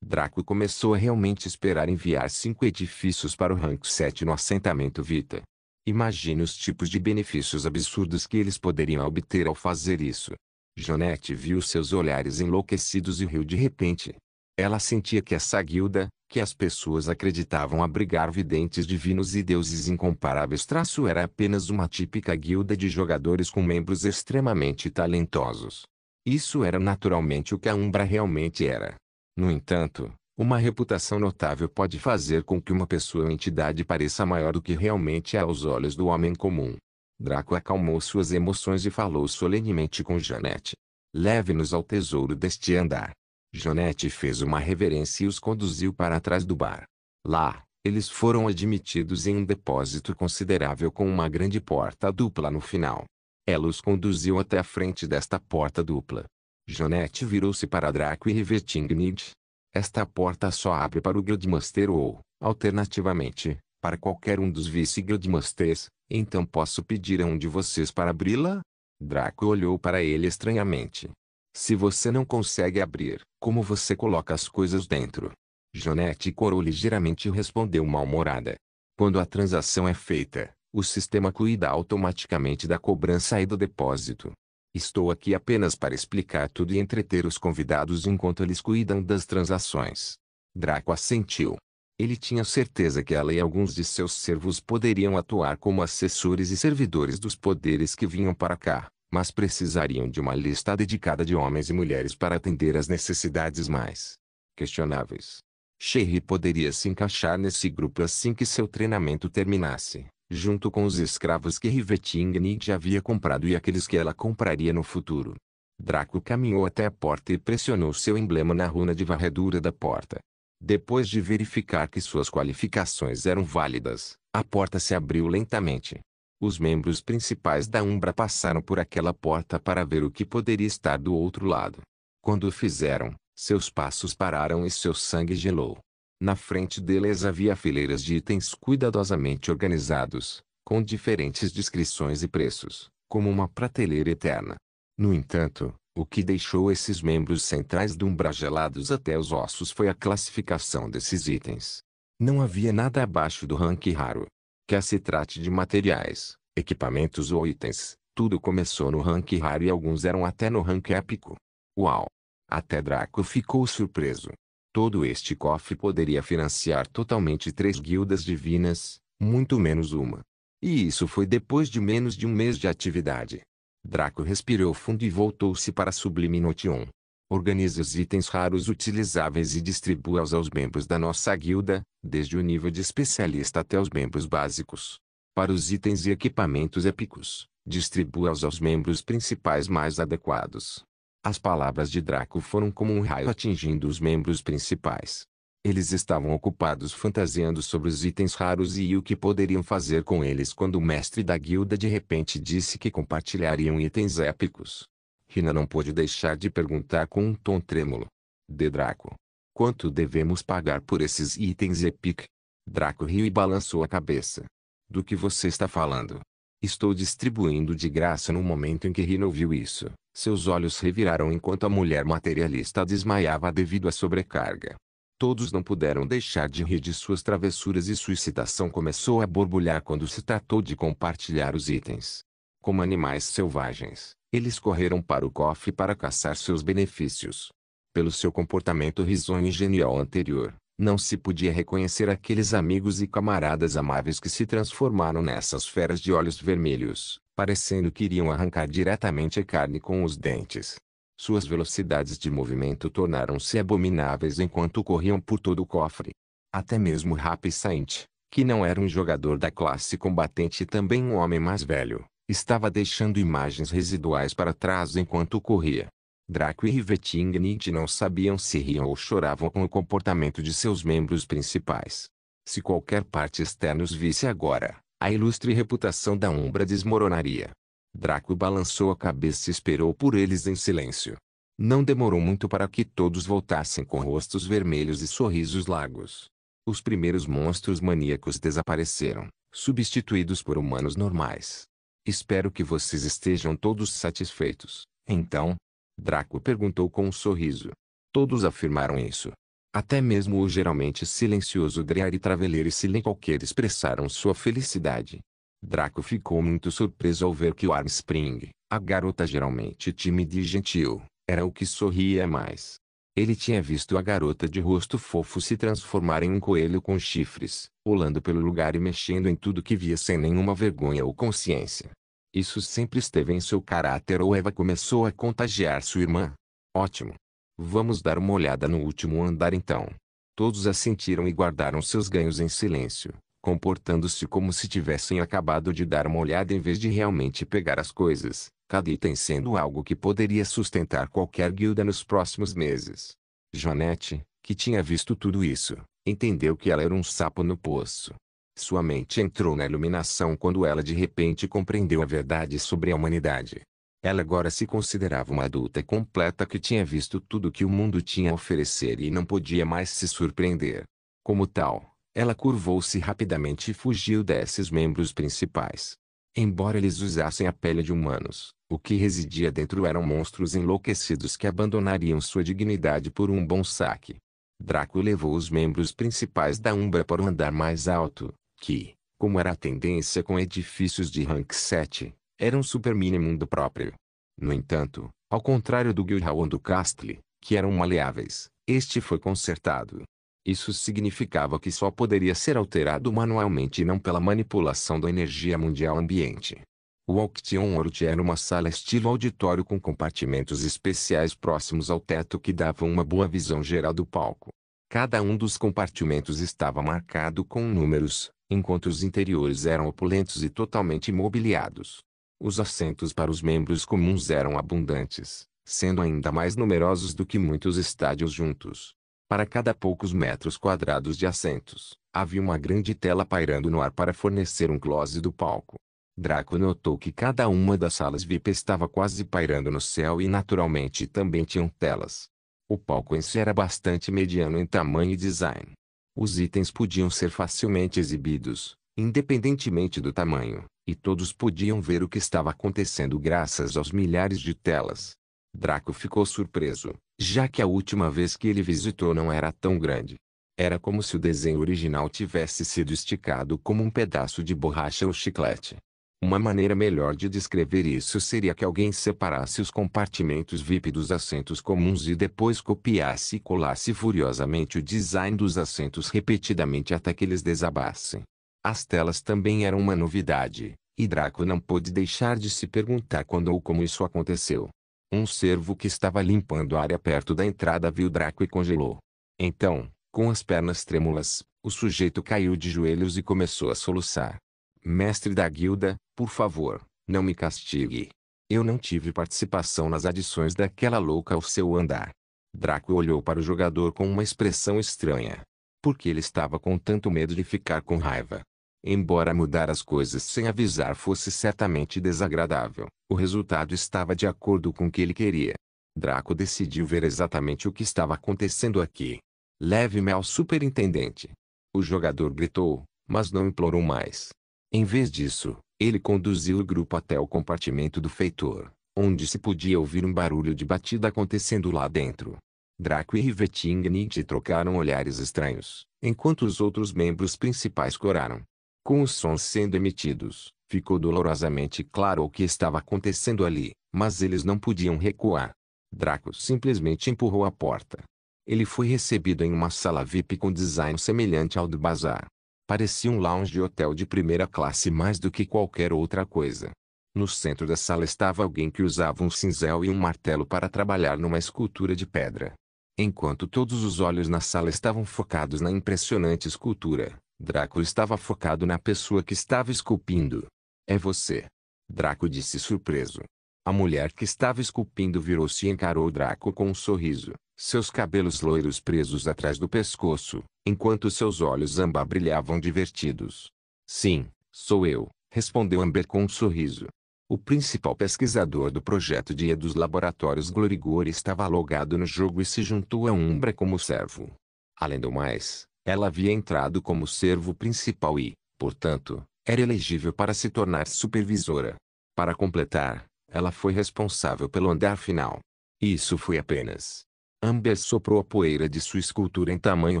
Speaker 1: Draco começou a realmente esperar enviar 5 edifícios para o Rank 7 no assentamento Vita. Imagine os tipos de benefícios absurdos que eles poderiam obter ao fazer isso. Janet viu seus olhares enlouquecidos e riu de repente. Ela sentia que essa guilda, que as pessoas acreditavam abrigar videntes divinos e deuses incomparáveis era apenas uma típica guilda de jogadores com membros extremamente talentosos. Isso era naturalmente o que a Umbra realmente era. No entanto, uma reputação notável pode fazer com que uma pessoa ou entidade pareça maior do que realmente é aos olhos do homem comum. Draco acalmou suas emoções e falou solenemente com Janet. Leve-nos ao tesouro deste andar. Janet fez uma reverência e os conduziu para trás do bar. Lá, eles foram admitidos em um depósito considerável com uma grande porta dupla no final. Ela os conduziu até a frente desta porta dupla. Janet virou-se para Draco e Revetingrid. Esta porta só abre para o Guildmaster ou, alternativamente, para qualquer um dos vice-Guildmasters, então posso pedir a um de vocês para abri-la? Draco olhou para ele estranhamente. Se você não consegue abrir, como você coloca as coisas dentro? Janet corou ligeiramente e respondeu mal-humorada. Quando a transação é feita, O sistema cuida automaticamente da cobrança e do depósito. Estou aqui apenas para explicar tudo e entreter os convidados enquanto eles cuidam das transações. Draco assentiu. Ele tinha certeza que ela e alguns de seus servos poderiam atuar como assessores e servidores dos poderes que vinham para cá, mas precisariam de uma lista dedicada de homens e mulheres para atender às necessidades mais questionáveis. Sherry poderia se encaixar nesse grupo assim que seu treinamento terminasse, junto com os escravos que Rivetingnick havia comprado e aqueles que ela compraria no futuro. Draco caminhou até a porta e pressionou seu emblema na runa de varredura da porta. Depois de verificar que suas qualificações eram válidas, a porta se abriu lentamente. Os membros principais da Umbra passaram por aquela porta para ver o que poderia estar do outro lado. Quando o fizeram, seus passos pararam e seu sangue gelou. Na frente deles havia fileiras de itens cuidadosamente organizados, com diferentes descrições e preços, como uma prateleira eterna. No entanto, o que deixou esses membros centrais da Umbra gelados até os ossos foi a classificação desses itens. Não havia nada abaixo do rank raro. Quer se trate de materiais, equipamentos ou itens, tudo começou no rank raro e alguns eram até no rank épico. Uau! Até Draco ficou surpreso. Todo este cofre poderia financiar totalmente 3 guildas divinas, muito menos uma. E isso foi depois de menos de um mês de atividade. Draco respirou fundo e voltou-se para Sublime Note 1. Organize os itens raros utilizáveis e distribua-os aos membros da nossa guilda, desde o nível de especialista até os membros básicos. Para os itens e equipamentos épicos, distribua-os aos membros principais mais adequados. As palavras de Draco foram como um raio atingindo os membros principais. Eles estavam ocupados fantasiando sobre os itens raros e o que poderiam fazer com eles quando o mestre da guilda de repente disse que compartilhariam itens épicos. Rina não pôde deixar de perguntar com um tom trêmulo. De Draco. Quanto devemos pagar por esses itens epic? Draco riu e balançou a cabeça. Do que você está falando? Estou distribuindo de graça no momento em que Rina ouviu isso. Seus olhos reviraram enquanto a mulher materialista desmaiava devido à sobrecarga. Todos não puderam deixar de rir de suas travessuras e sua excitação começou a borbulhar quando se tratou de compartilhar os itens. Como animais selvagens, eles correram para o cofre para caçar seus benefícios. Pelo seu comportamento risonho e genial anterior, não se podia reconhecer aqueles amigos e camaradas amáveis que se transformaram nessas feras de olhos vermelhos, parecendo que iriam arrancar diretamente a carne com os dentes. Suas velocidades de movimento tornaram-se abomináveis enquanto corriam por todo o cofre. Até mesmo Happy Saint, que não era um jogador da classe combatente e também um homem mais velho, estava deixando imagens residuais para trás enquanto corria. Draco e Rivetingnick não sabiam se riam ou choravam com o comportamento de seus membros principais. Se qualquer parte externa os visse agora, a ilustre reputação da Umbra desmoronaria. Draco balançou a cabeça e esperou por eles em silêncio. Não demorou muito para que todos voltassem com rostos vermelhos e sorrisos largos. Os primeiros monstros maníacos desapareceram, substituídos por humanos normais. Espero que vocês estejam todos satisfeitos. Então? Draco perguntou com um sorriso. Todos afirmaram isso. Até mesmo o geralmente silencioso Dreary Traveler e Silen qualquer expressaram sua felicidade. Draco ficou muito surpreso ao ver que o Armspring, a garota geralmente tímida e gentil, era o que sorria mais. Ele tinha visto a garota de rosto fofo se transformar em um coelho com chifres, pulando pelo lugar e mexendo em tudo que via sem nenhuma vergonha ou consciência. Isso sempre esteve em seu caráter ou Eva começou a contagiar sua irmã. Ótimo. Vamos dar uma olhada no último andar então. Todos assentiram e guardaram seus ganhos em silêncio, comportando-se como se tivessem acabado de dar uma olhada em vez de realmente pegar as coisas, cada item sendo algo que poderia sustentar qualquer guilda nos próximos meses. Joanete, que tinha visto tudo isso, entendeu que ela era um sapo no poço. Sua mente entrou na iluminação quando ela de repente compreendeu a verdade sobre a humanidade. Ela agora se considerava uma adulta completa que tinha visto tudo que o mundo tinha a oferecer e não podia mais se surpreender. Como tal, ela curvou-se rapidamente e fugiu desses membros principais. Embora eles usassem a pele de humanos, o que residia dentro eram monstros enlouquecidos que abandonariam sua dignidade por um bom saque. Draco levou os membros principais da Umbra para o andar mais alto, que, Como era a tendência com edifícios de rank 7, era um super mini mundo próprio. No entanto, ao contrário do Guildhall ou do Castle, que eram maleáveis, este foi consertado. Isso significava que só poderia ser alterado manualmente e não pela manipulação da energia mundial ambiente. O Auction World era uma sala estilo auditório com compartimentos especiais próximos ao teto que davam uma boa visão geral do palco. Cada um dos compartimentos estava marcado com números, enquanto os interiores eram opulentos e totalmente imobiliados. Os assentos para os membros comuns eram abundantes, sendo ainda mais numerosos do que muitos estádios juntos. Para cada poucos metros quadrados de assentos, havia uma grande tela pairando no ar para fornecer um close do palco. Draco notou que cada uma das salas VIP estava quase pairando no céu e naturalmente também tinham telas. O palco em si era bastante mediano em tamanho e design. Os itens podiam ser facilmente exibidos, independentemente do tamanho, e todos podiam ver o que estava acontecendo graças aos milhares de telas. Draco ficou surpreso, já que a última vez que ele visitou não era tão grande. Era como se o desenho original tivesse sido esticado como um pedaço de borracha ou chiclete. Uma maneira melhor de descrever isso seria que alguém separasse os compartimentos VIP dos assentos comuns e depois copiasse e colasse furiosamente o design dos assentos repetidamente até que eles desabassem. As telas também eram uma novidade, e Draco não pôde deixar de se perguntar quando ou como isso aconteceu. Um servo que estava limpando a área perto da entrada viu Draco e congelou. Então, com as pernas trêmulas, o sujeito caiu de joelhos e começou a soluçar. Mestre da guilda, por favor, não me castigue. Eu não tive participação nas adições daquela louca ao seu andar. Draco olhou para o jogador com uma expressão estranha. Porque ele estava com tanto medo de ficar com raiva. Embora mudar as coisas sem avisar fosse certamente desagradável, o resultado estava de acordo com o que ele queria. Draco decidiu ver exatamente o que estava acontecendo aqui. Leve-me ao superintendente. O jogador gritou, mas não implorou mais. Em vez disso, ele conduziu o grupo até o compartimento do feitor, onde se podia ouvir um barulho de batida acontecendo lá dentro. Draco e Rivetingnight trocaram olhares estranhos, enquanto os outros membros principais coraram. Com os sons sendo emitidos, ficou dolorosamente claro o que estava acontecendo ali, mas eles não podiam recuar. Draco simplesmente empurrou a porta. Ele foi recebido em uma sala VIP com design semelhante ao do bazar. Parecia um lounge de hotel de primeira classe mais do que qualquer outra coisa. No centro da sala estava alguém que usava um cinzel e um martelo para trabalhar numa escultura de pedra. Enquanto todos os olhos na sala estavam focados na impressionante escultura, Draco estava focado na pessoa que estava esculpindo. É você. Draco disse surpreso. A mulher que estava esculpindo virou-se e encarou Draco com um sorriso, seus cabelos loiros presos atrás do pescoço, enquanto seus olhos âmbar brilhavam divertidos. Sim, sou eu, respondeu Amber com um sorriso. O principal pesquisador do projeto de IA dos laboratórios Glorigor estava logado no jogo e se juntou a Umbra como servo. Além do mais, ela havia entrado como servo principal e, portanto, era elegível para se tornar supervisora. Para completar, ela foi responsável pelo andar final. Isso foi apenas. Amber soprou a poeira de sua escultura em tamanho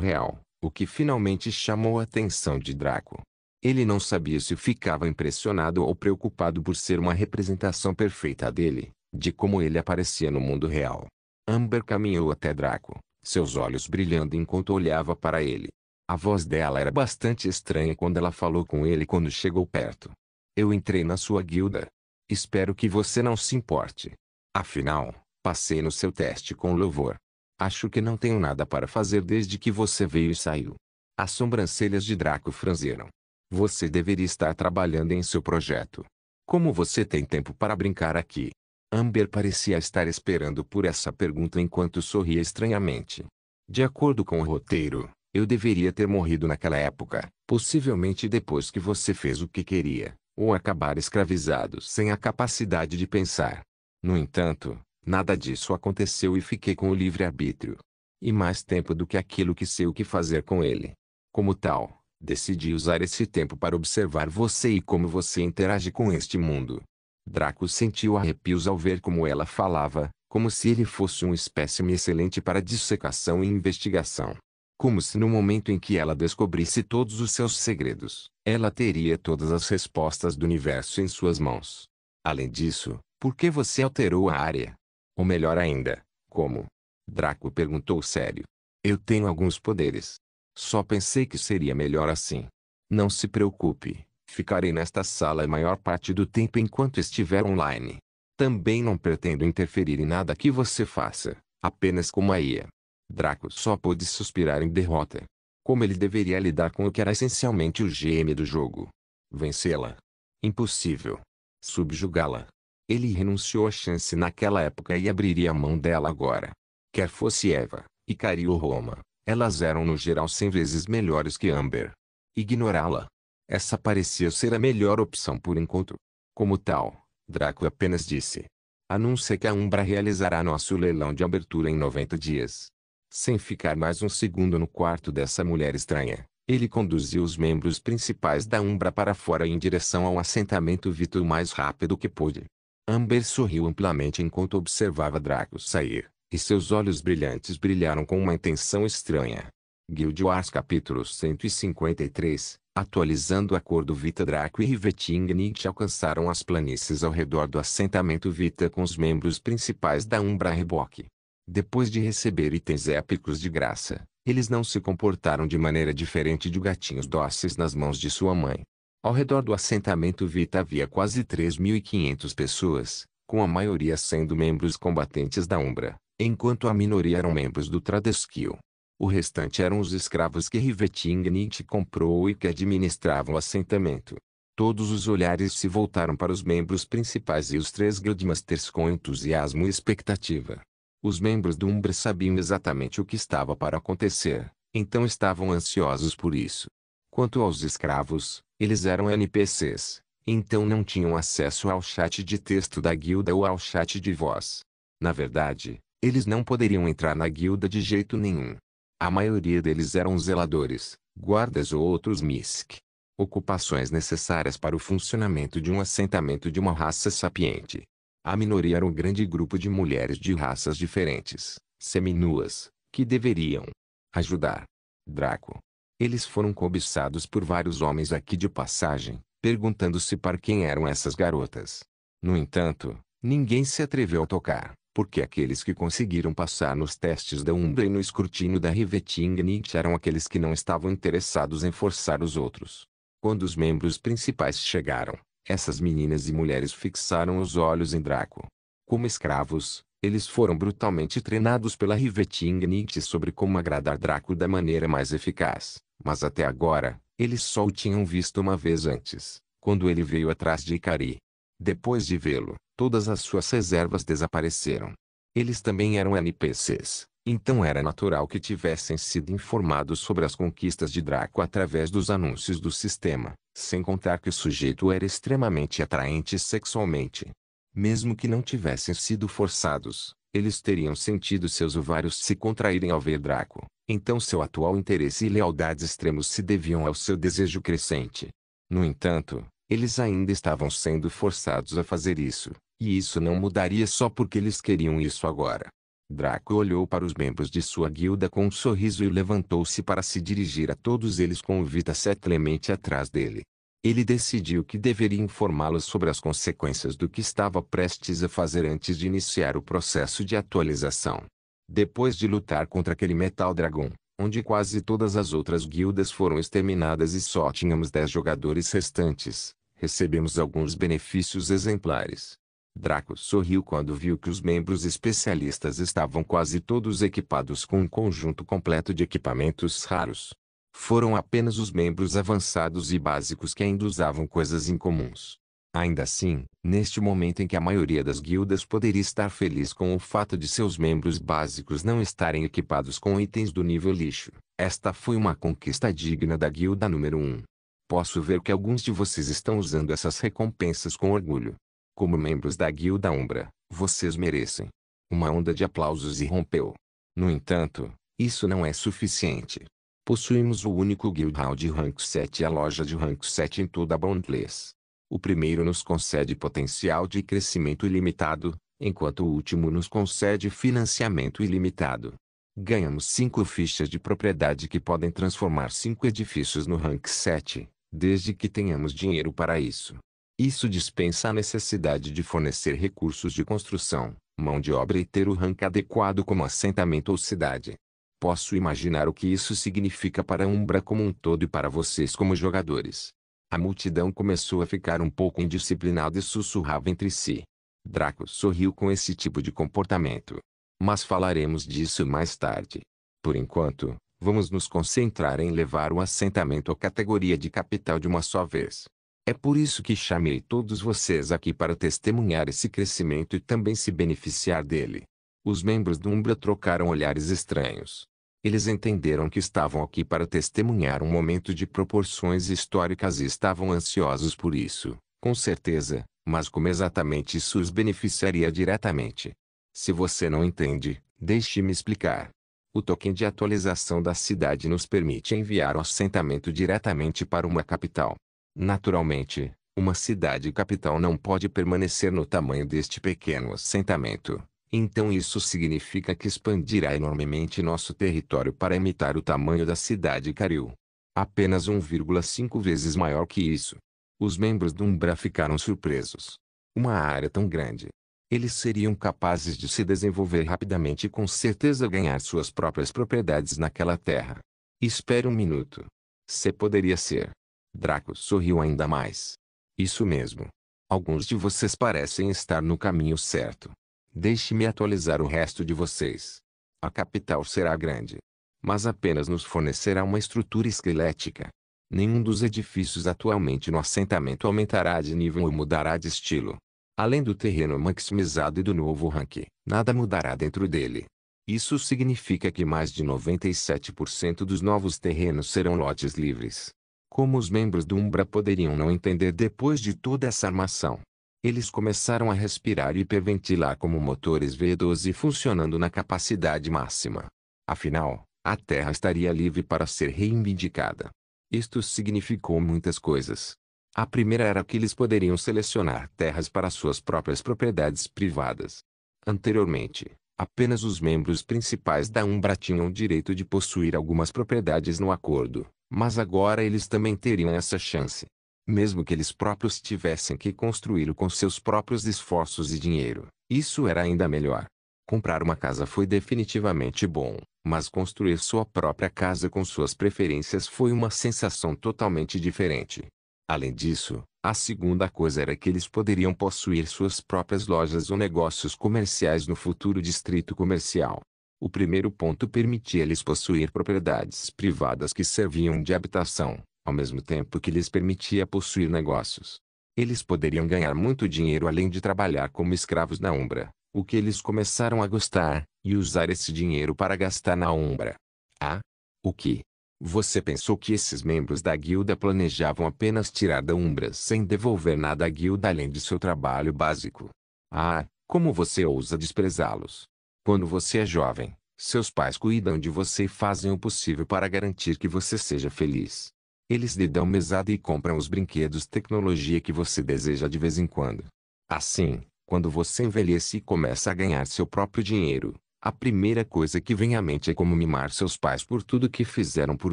Speaker 1: real, o que finalmente chamou a atenção de Draco. Ele não sabia se ficava impressionado ou preocupado por ser uma representação perfeita dele, de como ele aparecia no mundo real. Amber caminhou até Draco, seus olhos brilhando enquanto olhava para ele. A voz dela era bastante estranha quando ela falou com ele quando chegou perto. Eu entrei na sua guilda. Espero que você não se importe. Afinal, passei no seu teste com louvor. Acho que não tenho nada para fazer desde que você veio e saiu. As sobrancelhas de Draco franziram. Você deveria estar trabalhando em seu projeto. Como você tem tempo para brincar aqui? Amber parecia estar esperando por essa pergunta enquanto sorria estranhamente. De acordo com o roteiro, eu deveria ter morrido naquela época, possivelmente depois que você fez o que queria, ou acabar escravizado sem a capacidade de pensar. No entanto, nada disso aconteceu e fiquei com o livre-arbítrio. E mais tempo do que aquilo que sei o que fazer com ele. Como tal, decidi usar esse tempo para observar você e como você interage com este mundo. Draco sentiu arrepios ao ver como ela falava, como se ele fosse um espécime excelente para dissecação e investigação. Como se no momento em que ela descobrisse todos os seus segredos, ela teria todas as respostas do universo em suas mãos. Além disso, por que você alterou a área? Ou melhor ainda, como? Draco perguntou sério. Eu tenho alguns poderes. Só pensei que seria melhor assim. Não se preocupe, ficarei nesta sala a maior parte do tempo enquanto estiver online. Também não pretendo interferir em nada que você faça, apenas como a IA. Draco só pôde suspirar em derrota. Como ele deveria lidar com o que era essencialmente o GM do jogo? Vencê-la? Impossível. Subjugá-la? Ele renunciou à chance naquela época e abriria a mão dela agora. Quer fosse Eva, Ikari ou Roma, elas eram no geral 100 vezes melhores que Amber. Ignorá-la? Essa parecia ser a melhor opção por enquanto. Como tal, Draco apenas disse: anuncia que a Umbra realizará nosso leilão de abertura em 90 dias. Sem ficar mais um segundo no quarto dessa mulher estranha, ele conduziu os membros principais da Umbra para fora e em direção ao assentamento Vitor o mais rápido que pôde. Amber sorriu amplamente enquanto observava Draco sair, e seus olhos brilhantes brilharam com uma intenção estranha. Guild Wars capítulo 153, atualizando o acordo Vita. Draco e Riveting Nietzsche alcançaram as planícies ao redor do assentamento Vita com os membros principais da Umbra a reboque. Depois de receber itens épicos de graça, eles não se comportaram de maneira diferente de gatinhos dóceis nas mãos de sua mãe. Ao redor do assentamento Vita havia quase 3.500 pessoas, com a maioria sendo membros combatentes da Umbra, enquanto a minoria eram membros do Tradesquil. O restante eram os escravos que Riveting Nietzsche comprou e que administravam o assentamento. Todos os olhares se voltaram para os membros principais e os 3 Guildmasters com entusiasmo e expectativa. Os membros do Umbra sabiam exatamente o que estava para acontecer, então estavam ansiosos por isso. Quanto aos escravos, eles eram NPCs, então não tinham acesso ao chat de texto da guilda ou ao chat de voz. Na verdade, eles não poderiam entrar na guilda de jeito nenhum. A maioria deles eram zeladores, guardas ou outros MISC. Ocupações necessárias para o funcionamento de um assentamento de uma raça sapiente. A minoria era um grande grupo de mulheres de raças diferentes, seminuas, que deveriam ajudar Draco. Eles foram cobiçados por vários homens aqui de passagem, perguntando-se para quem eram essas garotas. No entanto, ninguém se atreveu a tocar, porque aqueles que conseguiram passar nos testes da Umbra e no escrutínio da Riveting Nietzsche eram aqueles que não estavam interessados em forçar os outros. Quando os membros principais chegaram, essas meninas e mulheres fixaram os olhos em Draco. Como escravos, eles foram brutalmente treinados pela Riveting Nietzsche sobre como agradar Draco da maneira mais eficaz, mas até agora, eles só o tinham visto uma vez antes, quando ele veio atrás de Ikari. Depois de vê-lo, todas as suas reservas desapareceram. Eles também eram NPCs, então era natural que tivessem sido informados sobre as conquistas de Draco através dos anúncios do sistema, sem contar que o sujeito era extremamente atraente sexualmente. Mesmo que não tivessem sido forçados, eles teriam sentido seus ovários se contraírem ao ver Draco, então seu atual interesse e lealdade extremos se deviam ao seu desejo crescente. No entanto, eles ainda estavam sendo forçados a fazer isso, e isso não mudaria só porque eles queriam isso agora. Draco olhou para os membros de sua guilda com um sorriso e levantou-se para se dirigir a todos eles com o Vita Clemente atrás dele. Ele decidiu que deveria informá-los sobre as consequências do que estava prestes a fazer antes de iniciar o processo de atualização. Depois de lutar contra aquele Metal Dragon, onde quase todas as outras guildas foram exterminadas e só tínhamos 10 jogadores restantes, recebemos alguns benefícios exemplares. Draco sorriu quando viu que os membros especialistas estavam quase todos equipados com um conjunto completo de equipamentos raros. Foram apenas os membros avançados e básicos que ainda usavam coisas incomuns. Ainda assim, neste momento em que a maioria das guildas poderia estar feliz com o fato de seus membros básicos não estarem equipados com itens do nível lixo, esta foi uma conquista digna da guilda número 1. Posso ver que alguns de vocês estão usando essas recompensas com orgulho. Como membros da Guilda Umbra, vocês merecem. Uma onda de aplausos irrompeu. No entanto, isso não é suficiente. Possuímos o único Guild Hall de Rank 7 e a loja de Rank 7 em toda a Boundless. O primeiro nos concede potencial de crescimento ilimitado, enquanto o último nos concede financiamento ilimitado. Ganhamos 5 fichas de propriedade que podem transformar 5 edifícios no rank 7, desde que tenhamos dinheiro para isso. Isso dispensa a necessidade de fornecer recursos de construção, mão de obra e ter o rank adequado como assentamento ou cidade. Posso imaginar o que isso significa para a Umbra como um todo e para vocês como jogadores. A multidão começou a ficar um pouco indisciplinada e sussurrava entre si. Draco sorriu com esse tipo de comportamento. Mas falaremos disso mais tarde. Por enquanto, vamos nos concentrar em levar o assentamento à categoria de capital de uma só vez. É por isso que chamei todos vocês aqui para testemunhar esse crescimento e também se beneficiar dele. Os membros do Umbra trocaram olhares estranhos. Eles entenderam que estavam aqui para testemunhar um momento de proporções históricas e estavam ansiosos por isso, com certeza, mas como exatamente isso os beneficiaria diretamente? Se você não entende, deixe-me explicar. O token de atualização da cidade nos permite enviar o assentamento diretamente para uma capital. Naturalmente, uma cidade capital não pode permanecer no tamanho deste pequeno assentamento. Então isso significa que expandirá enormemente nosso território para imitar o tamanho da cidade Cariú. Apenas 1,5 vezes maior que isso. Os membros do Umbra ficaram surpresos. Uma área tão grande. Eles seriam capazes de se desenvolver rapidamente e com certeza ganhar suas próprias propriedades naquela terra. Espere um minuto. Você poderia ser. Draco sorriu ainda mais. Isso mesmo. Alguns de vocês parecem estar no caminho certo. Deixe-me atualizar o resto de vocês. A capital será grande. Mas apenas nos fornecerá uma estrutura esquelética. Nenhum dos edifícios atualmente no assentamento aumentará de nível ou mudará de estilo. Além do terreno maximizado e do novo rank, nada mudará dentro dele. Isso significa que mais de 97% dos novos terrenos serão lotes livres. Como os membros do Umbra poderiam não entender depois de toda essa armação? Eles começaram a respirar e hiperventilar como motores V12 funcionando na capacidade máxima. Afinal, a Terra estaria livre para ser reivindicada. Isto significou muitas coisas. A primeira era que eles poderiam selecionar terras para suas próprias propriedades privadas. Anteriormente, apenas os membros principais da Umbra tinham o direito de possuir algumas propriedades no acordo, mas agora eles também teriam essa chance. Mesmo que eles próprios tivessem que construí-lo com seus próprios esforços e dinheiro, isso era ainda melhor. Comprar uma casa foi definitivamente bom, mas construir sua própria casa com suas preferências foi uma sensação totalmente diferente. Além disso, a segunda coisa era que eles poderiam possuir suas próprias lojas ou negócios comerciais no futuro distrito comercial. O primeiro ponto permitia-lhes possuir propriedades privadas que serviam de habitação, ao mesmo tempo que lhes permitia possuir negócios. Eles poderiam ganhar muito dinheiro além de trabalhar como escravos na Umbra, o que eles começaram a gostar, e usar esse dinheiro para gastar na Umbra. Ah? O que? Você pensou que esses membros da guilda planejavam apenas tirar da Umbra sem devolver nada à guilda além de seu trabalho básico? Ah, como você ousa desprezá-los? Quando você é jovem, seus pais cuidam de você e fazem o possível para garantir que você seja feliz. Eles lhe dão mesada e compram os brinquedos tecnologia que você deseja de vez em quando. Assim, quando você envelhece e começa a ganhar seu próprio dinheiro, a primeira coisa que vem à mente é como mimar seus pais por tudo que fizeram por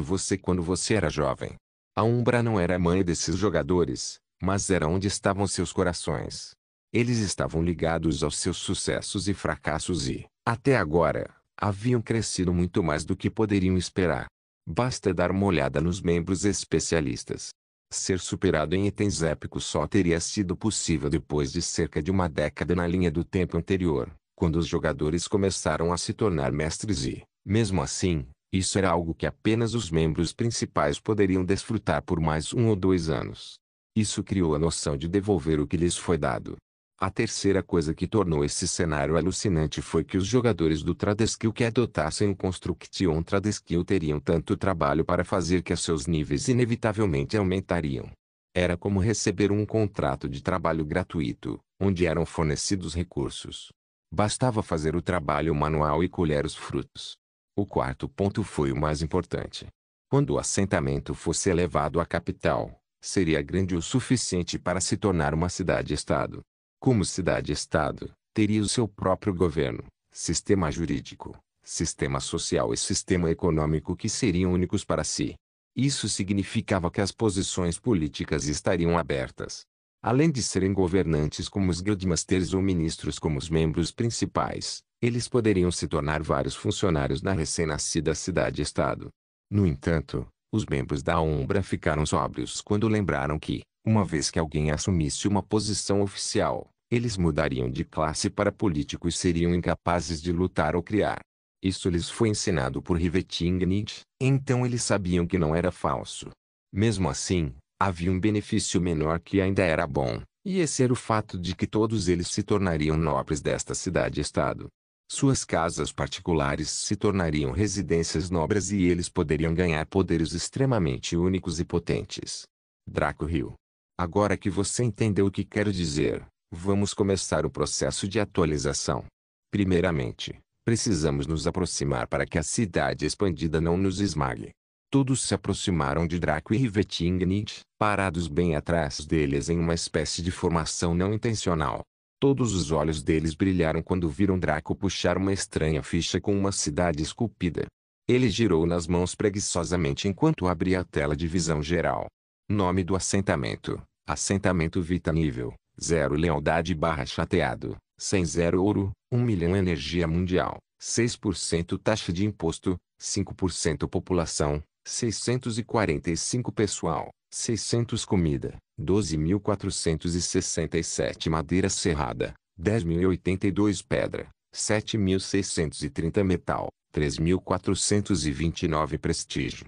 Speaker 1: você quando você era jovem. A Umbra não era a mãe desses jogadores, mas era onde estavam seus corações. Eles estavam ligados aos seus sucessos e fracassos e, até agora, haviam crescido muito mais do que poderiam esperar. Basta dar uma olhada nos membros especialistas. Ser superado em itens épicos só teria sido possível depois de cerca de uma década na linha do tempo anterior, quando os jogadores começaram a se tornar mestres e, mesmo assim, isso era algo que apenas os membros principais poderiam desfrutar por mais 1 ou 2 anos. Isso criou a noção de devolver o que lhes foi dado. A terceira coisa que tornou esse cenário alucinante foi que os jogadores do Tradeskill que adotassem o Construction Tradeskill teriam tanto trabalho para fazer que seus níveis inevitavelmente aumentariam. Era como receber um contrato de trabalho gratuito, onde eram fornecidos recursos. Bastava fazer o trabalho manual e colher os frutos. O quarto ponto foi o mais importante. Quando o assentamento fosse elevado à capital, seria grande o suficiente para se tornar uma cidade-estado. Como cidade-estado, teria o seu próprio governo, sistema jurídico, sistema social e sistema econômico que seriam únicos para si. Isso significava que as posições políticas estariam abertas. Além de serem governantes como os Guildmasters ou ministros como os membros principais, eles poderiam se tornar vários funcionários na recém-nascida cidade-estado. No entanto, os membros da Umbra ficaram sóbrios quando lembraram que, uma vez que alguém assumisse uma posição oficial, eles mudariam de classe para político e seriam incapazes de lutar ou criar. Isso lhes foi ensinado por Rivetingnicht, então eles sabiam que não era falso. Mesmo assim, havia um benefício menor que ainda era bom, e esse era o fato de que todos eles se tornariam nobres desta cidade-estado. Suas casas particulares se tornariam residências nobres e eles poderiam ganhar poderes extremamente únicos e potentes. Draco riu. Agora que você entendeu o que quero dizer, vamos começar o processo de atualização. Primeiramente, precisamos nos aproximar para que a cidade expandida não nos esmague. Todos se aproximaram de Draco e Rivetingnicht, parados bem atrás deles em uma espécie de formação não intencional. Todos os olhos deles brilharam quando viram Draco puxar uma estranha ficha com uma cidade esculpida. Ele girou nas mãos preguiçosamente enquanto abria a tela de visão geral. Nome do assentamento: Assentamento Vita nível 0 lealdade / chateado, 100 0 ouro, 1 milhão energia mundial, 6% taxa de imposto, 5% população, 645 pessoal, 600 comida, 12.467 madeira serrada, 10.082 pedra, 7.630 metal, 3.429 prestígio.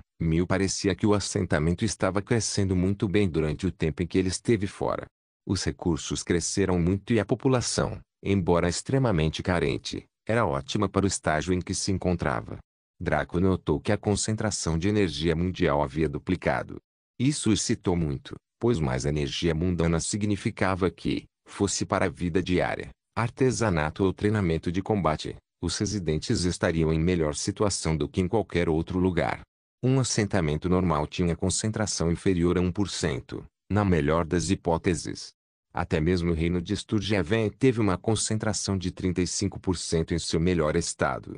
Speaker 1: Parecia que o assentamento estava crescendo muito bem durante o tempo em que ele esteve fora. Os recursos cresceram muito e a população, embora extremamente carente, era ótima para o estágio em que se encontrava. Draco notou que a concentração de energia mundial havia duplicado. Isso o excitou muito, pois mais energia mundana significava que, fosse para a vida diária, artesanato ou treinamento de combate, os residentes estariam em melhor situação do que em qualquer outro lugar. Um assentamento normal tinha concentração inferior a 1%, na melhor das hipóteses. Até mesmo o reino de Sturgeven teve uma concentração de 35% em seu melhor estado.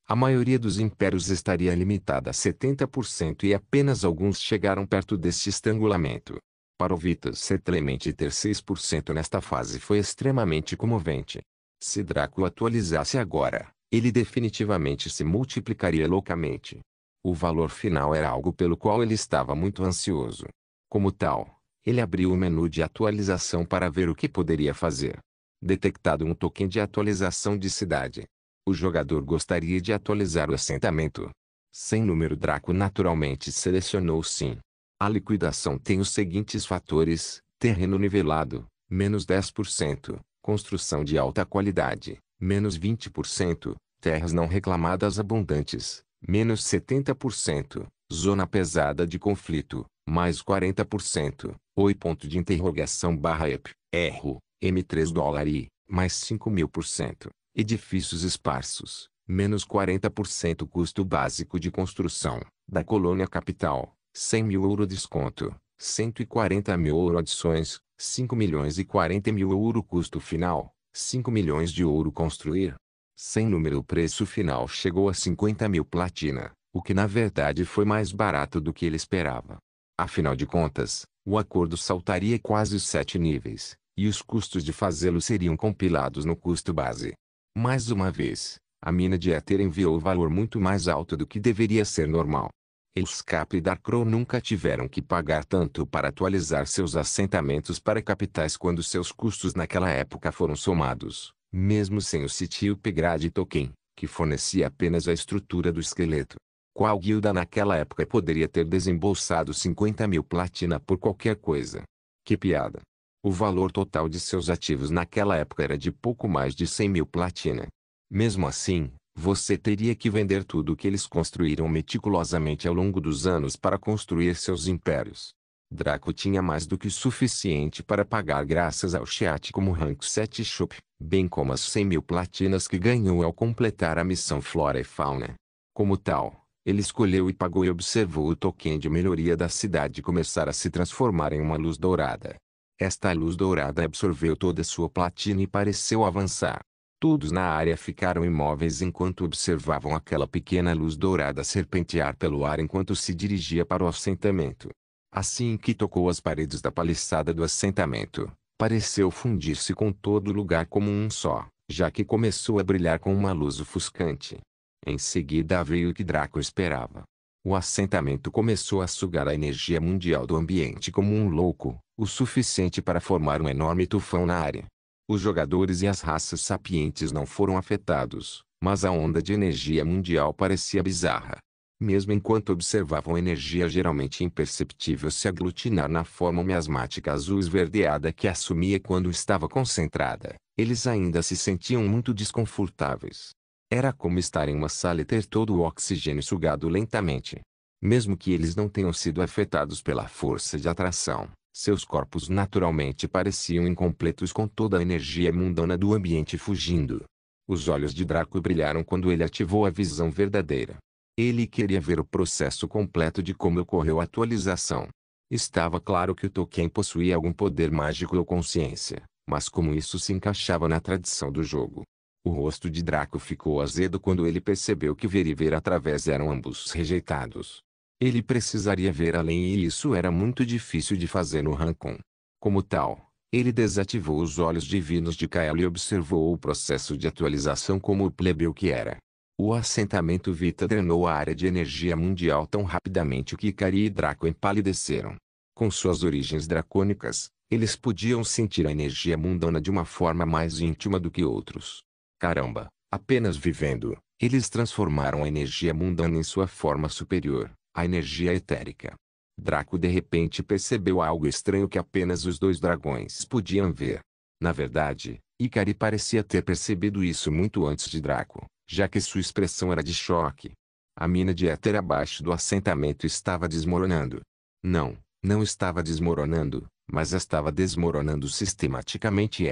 Speaker 1: A maioria dos impérios estaria limitada a 70% e apenas alguns chegaram perto deste estrangulamento. Para o Vitas Settlement ter 6% nesta fase foi extremamente comovente. Se Draco atualizasse agora, ele definitivamente se multiplicaria loucamente. O valor final era algo pelo qual ele estava muito ansioso. Como tal, ele abriu o menu de atualização para ver o que poderia fazer. Detectado um token de atualização de cidade. O jogador gostaria de atualizar o assentamento. Sem número Draco naturalmente selecionou sim. A liquidação tem os seguintes fatores: terreno nivelado, menos 10%, construção de alta qualidade, menos 20%, terras não reclamadas abundantes, menos 70%, zona pesada de conflito, mais 40%, oi ponto de interrogação / EP, erro, $3, mais 5.000%. Edifícios esparsos, menos 40% custo básico de construção, da colônia capital, 100.000 euro desconto, 140.000 euro adições, 5.040.000 euro custo final, 5 milhões de ouro construir. Sem número o preço final chegou a 50.000 platina, o que na verdade foi mais barato do que ele esperava. Afinal de contas, o acordo saltaria quase 7 níveis, e os custos de fazê-lo seriam compilados no custo base. Mais uma vez, a mina de Éter enviou o valor muito mais alto do que deveria ser normal. Elscap e Darkrow nunca tiveram que pagar tanto para atualizar seus assentamentos para capitais quando seus custos naquela época foram somados, mesmo sem o City Upgrade Token, que fornecia apenas a estrutura do esqueleto. Qual guilda naquela época poderia ter desembolsado 50.000 platina por qualquer coisa? Que piada! O valor total de seus ativos naquela época era de pouco mais de 100.000 platina. Mesmo assim, você teria que vender tudo o que eles construíram meticulosamente ao longo dos anos para construir seus impérios. Draco tinha mais do que o suficiente para pagar graças ao chat como Rank 7 Shop, bem como as 100.000 platinas que ganhou ao completar a missão Flora e Fauna. Como tal, ele escolheu e pagou e observou o token de melhoria da cidade começar a se transformar em uma luz dourada. Esta luz dourada absorveu toda sua platina e pareceu avançar. Todos na área ficaram imóveis enquanto observavam aquela pequena luz dourada serpentear pelo ar enquanto se dirigia para o assentamento. Assim que tocou as paredes da paliçada do assentamento, pareceu fundir-se com todo o lugar como um só, já que começou a brilhar com uma luz ofuscante. Em seguida veio o que Draco esperava. O assentamento começou a sugar a energia mundial do ambiente como um louco, o suficiente para formar um enorme tufão na área. Os jogadores e as raças sapientes não foram afetados, mas a onda de energia mundial parecia bizarra. Mesmo enquanto observavam a energia geralmente imperceptível se aglutinar na forma miasmática azul esverdeada que assumia quando estava concentrada, eles ainda se sentiam muito desconfortáveis. Era como estar em uma sala e ter todo o oxigênio sugado lentamente. Mesmo que eles não tenham sido afetados pela força de atração, seus corpos naturalmente pareciam incompletos com toda a energia mundana do ambiente fugindo. Os olhos de Draco brilharam quando ele ativou a visão verdadeira. Ele queria ver o processo completo de como ocorreu a atualização. Estava claro que o Tolkien possuía algum poder mágico ou consciência, mas como isso se encaixava na tradição do jogo? O rosto de Draco ficou azedo quando ele percebeu que ver e ver através eram ambos rejeitados. Ele precisaria ver além e isso era muito difícil de fazer no Rancon. Como tal, ele desativou os olhos divinos de Kael e observou o processo de atualização como o plebeu que era. O assentamento Vita drenou a área de energia mundial tão rapidamente que Ikari e Draco empalideceram. Com suas origens dracônicas, eles podiam sentir a energia mundana de uma forma mais íntima do que outros. Caramba, apenas vivendo, eles transformaram a energia mundana em sua forma superior, a energia etérica. Draco de repente percebeu algo estranho que apenas os dois dragões podiam ver. Na verdade, Ikari parecia ter percebido isso muito antes de Draco, já que sua expressão era de choque. A mina de éter abaixo do assentamento estava desmoronando. Não estava desmoronando, mas estava desmoronando sistematicamente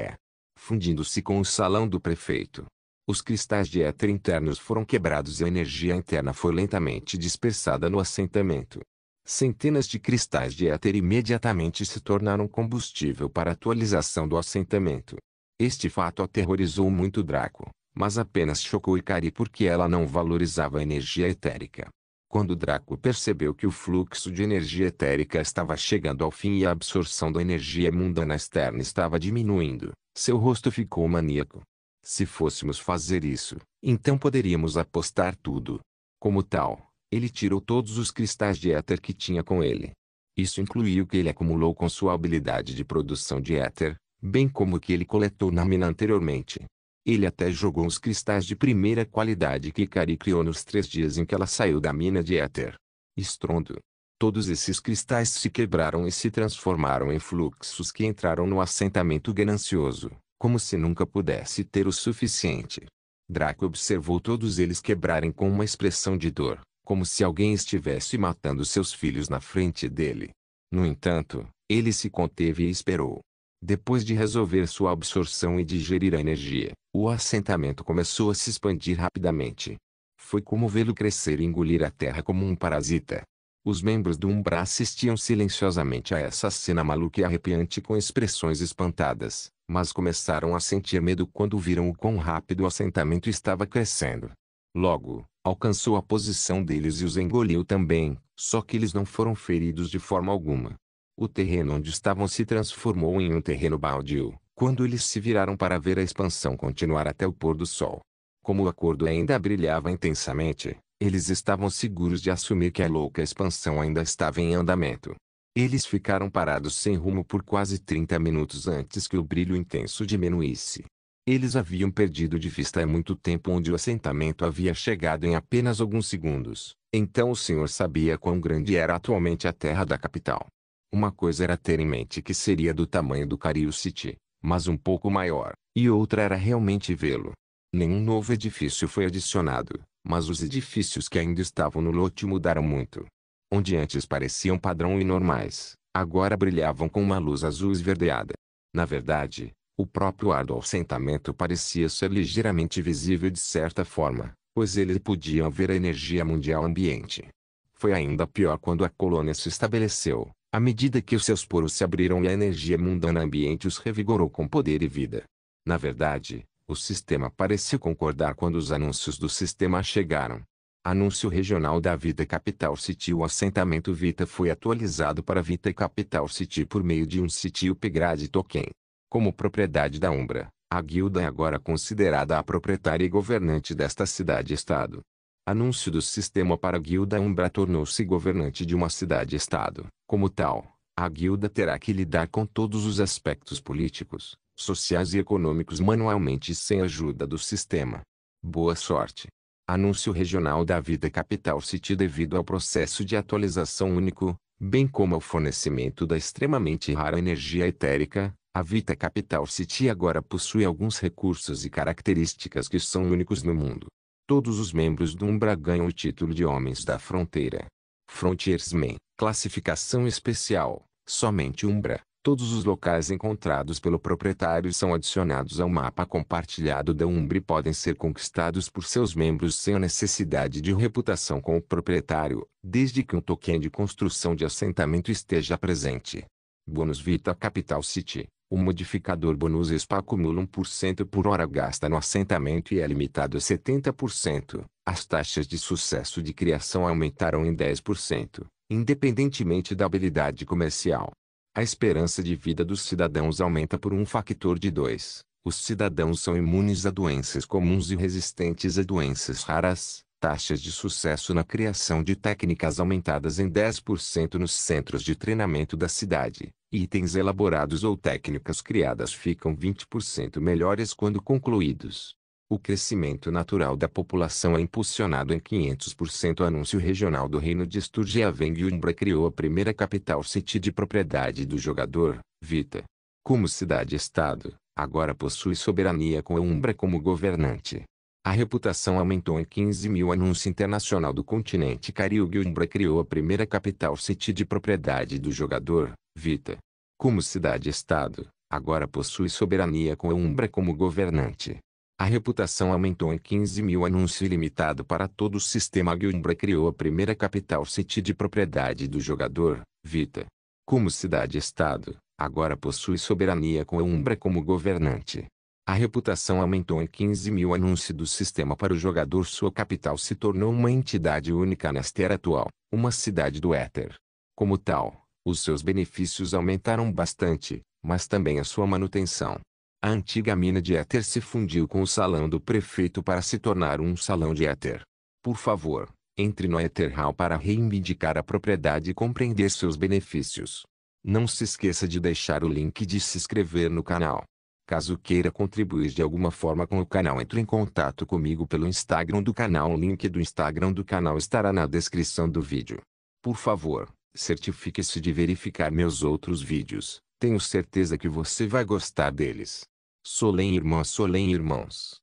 Speaker 1: fundindo-se com o salão do prefeito. Os cristais de éter internos foram quebrados e a energia interna foi lentamente dispersada no assentamento. Centenas de cristais de éter imediatamente se tornaram combustível para a atualização do assentamento. Este fato aterrorizou muito Draco, mas apenas chocou Ikari porque ela não valorizava a energia etérica. Quando Draco percebeu que o fluxo de energia etérica estava chegando ao fim e a absorção da energia mundana externa estava diminuindo, seu rosto ficou maníaco. Se fôssemos fazer isso, então poderíamos apostar tudo. Como tal, ele tirou todos os cristais de éter que tinha com ele. Isso incluía o que ele acumulou com sua habilidade de produção de éter, bem como o que ele coletou na mina anteriormente. Ele até jogou os cristais de primeira qualidade que Ikari criou nos 3 dias em que ela saiu da mina de éter. Estrondo. Todos esses cristais se quebraram e se transformaram em fluxos que entraram no assentamento ganancioso, como se nunca pudesse ter o suficiente. Draco observou todos eles quebrarem com uma expressão de dor, como se alguém estivesse matando seus filhos na frente dele. No entanto, ele se conteve e esperou. Depois de resolver sua absorção e digerir a energia, o assentamento começou a se expandir rapidamente. Foi como vê-lo crescer e engolir a terra como um parasita. Os membros do Umbra assistiam silenciosamente a essa cena maluca e arrepiante com expressões espantadas, mas começaram a sentir medo quando viram o quão rápido o assentamento estava crescendo. Logo, alcançou a posição deles e os engoliu também, só que eles não foram feridos de forma alguma. O terreno onde estavam se transformou em um terreno baldio, quando eles se viraram para ver a expansão continuar até o pôr do sol. Como o acordo ainda brilhava intensamente, eles estavam seguros de assumir que a louca expansão ainda estava em andamento. Eles ficaram parados sem rumo por quase 30 minutos antes que o brilho intenso diminuísse. Eles haviam perdido de vista há muito tempo onde o assentamento havia chegado em apenas alguns segundos, então o senhor sabia quão grande era atualmente a terra da capital. Uma coisa era ter em mente que seria do tamanho do Cario City, mas um pouco maior, e outra era realmente vê-lo. Nenhum novo edifício foi adicionado, mas os edifícios que ainda estavam no lote mudaram muito. Onde antes pareciam padrão e normais, agora brilhavam com uma luz azul esverdeada. Na verdade, o próprio ar do assentamento parecia ser ligeiramente visível de certa forma, pois eles podiam ver a energia mundial ambiente. Foi ainda pior quando a colônia se estabeleceu. À medida que os seus poros se abriram e a energia mundana ambiente os revigorou com poder e vida. Na verdade, O sistema pareceu concordar quando os anúncios do sistema chegaram. Anúncio regional da Vita Capital City. O assentamento Vita foi atualizado para Vita Capital City por meio de um City Upgrade Token. Como propriedade da Umbra, a guilda é agora considerada a proprietária e governante desta cidade-estado. Anúncio do sistema para a guilda Umbra tornou-se governante de uma cidade-estado. Como tal, a guilda terá que lidar com todos os aspectos políticos, sociais e econômicos manualmente sem a ajuda do sistema. Boa sorte! Anúncio regional da Vita Capital City. Devido ao processo de atualização único, bem como ao fornecimento da extremamente rara energia etérica, a Vita Capital City agora possui alguns recursos e características que são únicos no mundo. Todos os membros do Umbra ganham o título de Homens da Fronteira. Frontiersmen, classificação especial, somente Umbra. Todos os locais encontrados pelo proprietário são adicionados ao mapa compartilhado da Umbra e podem ser conquistados por seus membros sem a necessidade de reputação com o proprietário, desde que um token de construção de assentamento esteja presente. Bônus Vita Capital City. O modificador bônus SPA acumula 1% por hora gasta no assentamento e é limitado a 70%. As taxas de sucesso de criação aumentaram em 10%, independentemente da habilidade comercial. A esperança de vida dos cidadãos aumenta por um factor de 2. Os cidadãos são imunes a doenças comuns e resistentes a doenças raras. Taxas de sucesso na criação de técnicas aumentadas em 10% nos centros de treinamento da cidade. Itens elaborados ou técnicas criadas ficam 20% melhores quando concluídos. O crescimento natural da população é impulsionado em 500%. Anúncio regional do Reino de Sturgeaveng. Umbra criou a primeira capital city de propriedade do jogador, Vita. Como cidade-estado, agora possui soberania com a Umbra como governante. A reputação aumentou em 15.000. Anúncio internacional do continente Cariúge. Umbra criou a primeira capital city de propriedade do jogador, Vita. Como cidade-estado, agora possui soberania com a Umbra como governante. A reputação aumentou em 15.000. Anúncio ilimitado para todo o sistema. Umbra criou a primeira capital city de propriedade do jogador, Vita. Como cidade-estado, agora possui soberania com a Umbra como governante. A reputação aumentou em 15.000. Anúncio do sistema para o jogador. Sua capital se tornou uma entidade única nesta era atual, uma cidade do éter. Como tal, os seus benefícios aumentaram bastante, mas também a sua manutenção. A antiga mina de éter se fundiu com o salão do prefeito para se tornar um salão de éter. Por favor, entre no Ether Hall para reivindicar a propriedade e compreender seus benefícios. Não se esqueça de deixar o link de se inscrever no canal. Caso queira contribuir de alguma forma com o canal, entre em contato comigo pelo Instagram do canal. O link do Instagram do canal estará na descrição do vídeo. Por favor, certifique-se de verificar meus outros vídeos. Tenho certeza que você vai gostar deles. Solem irmãs, Solem irmãos.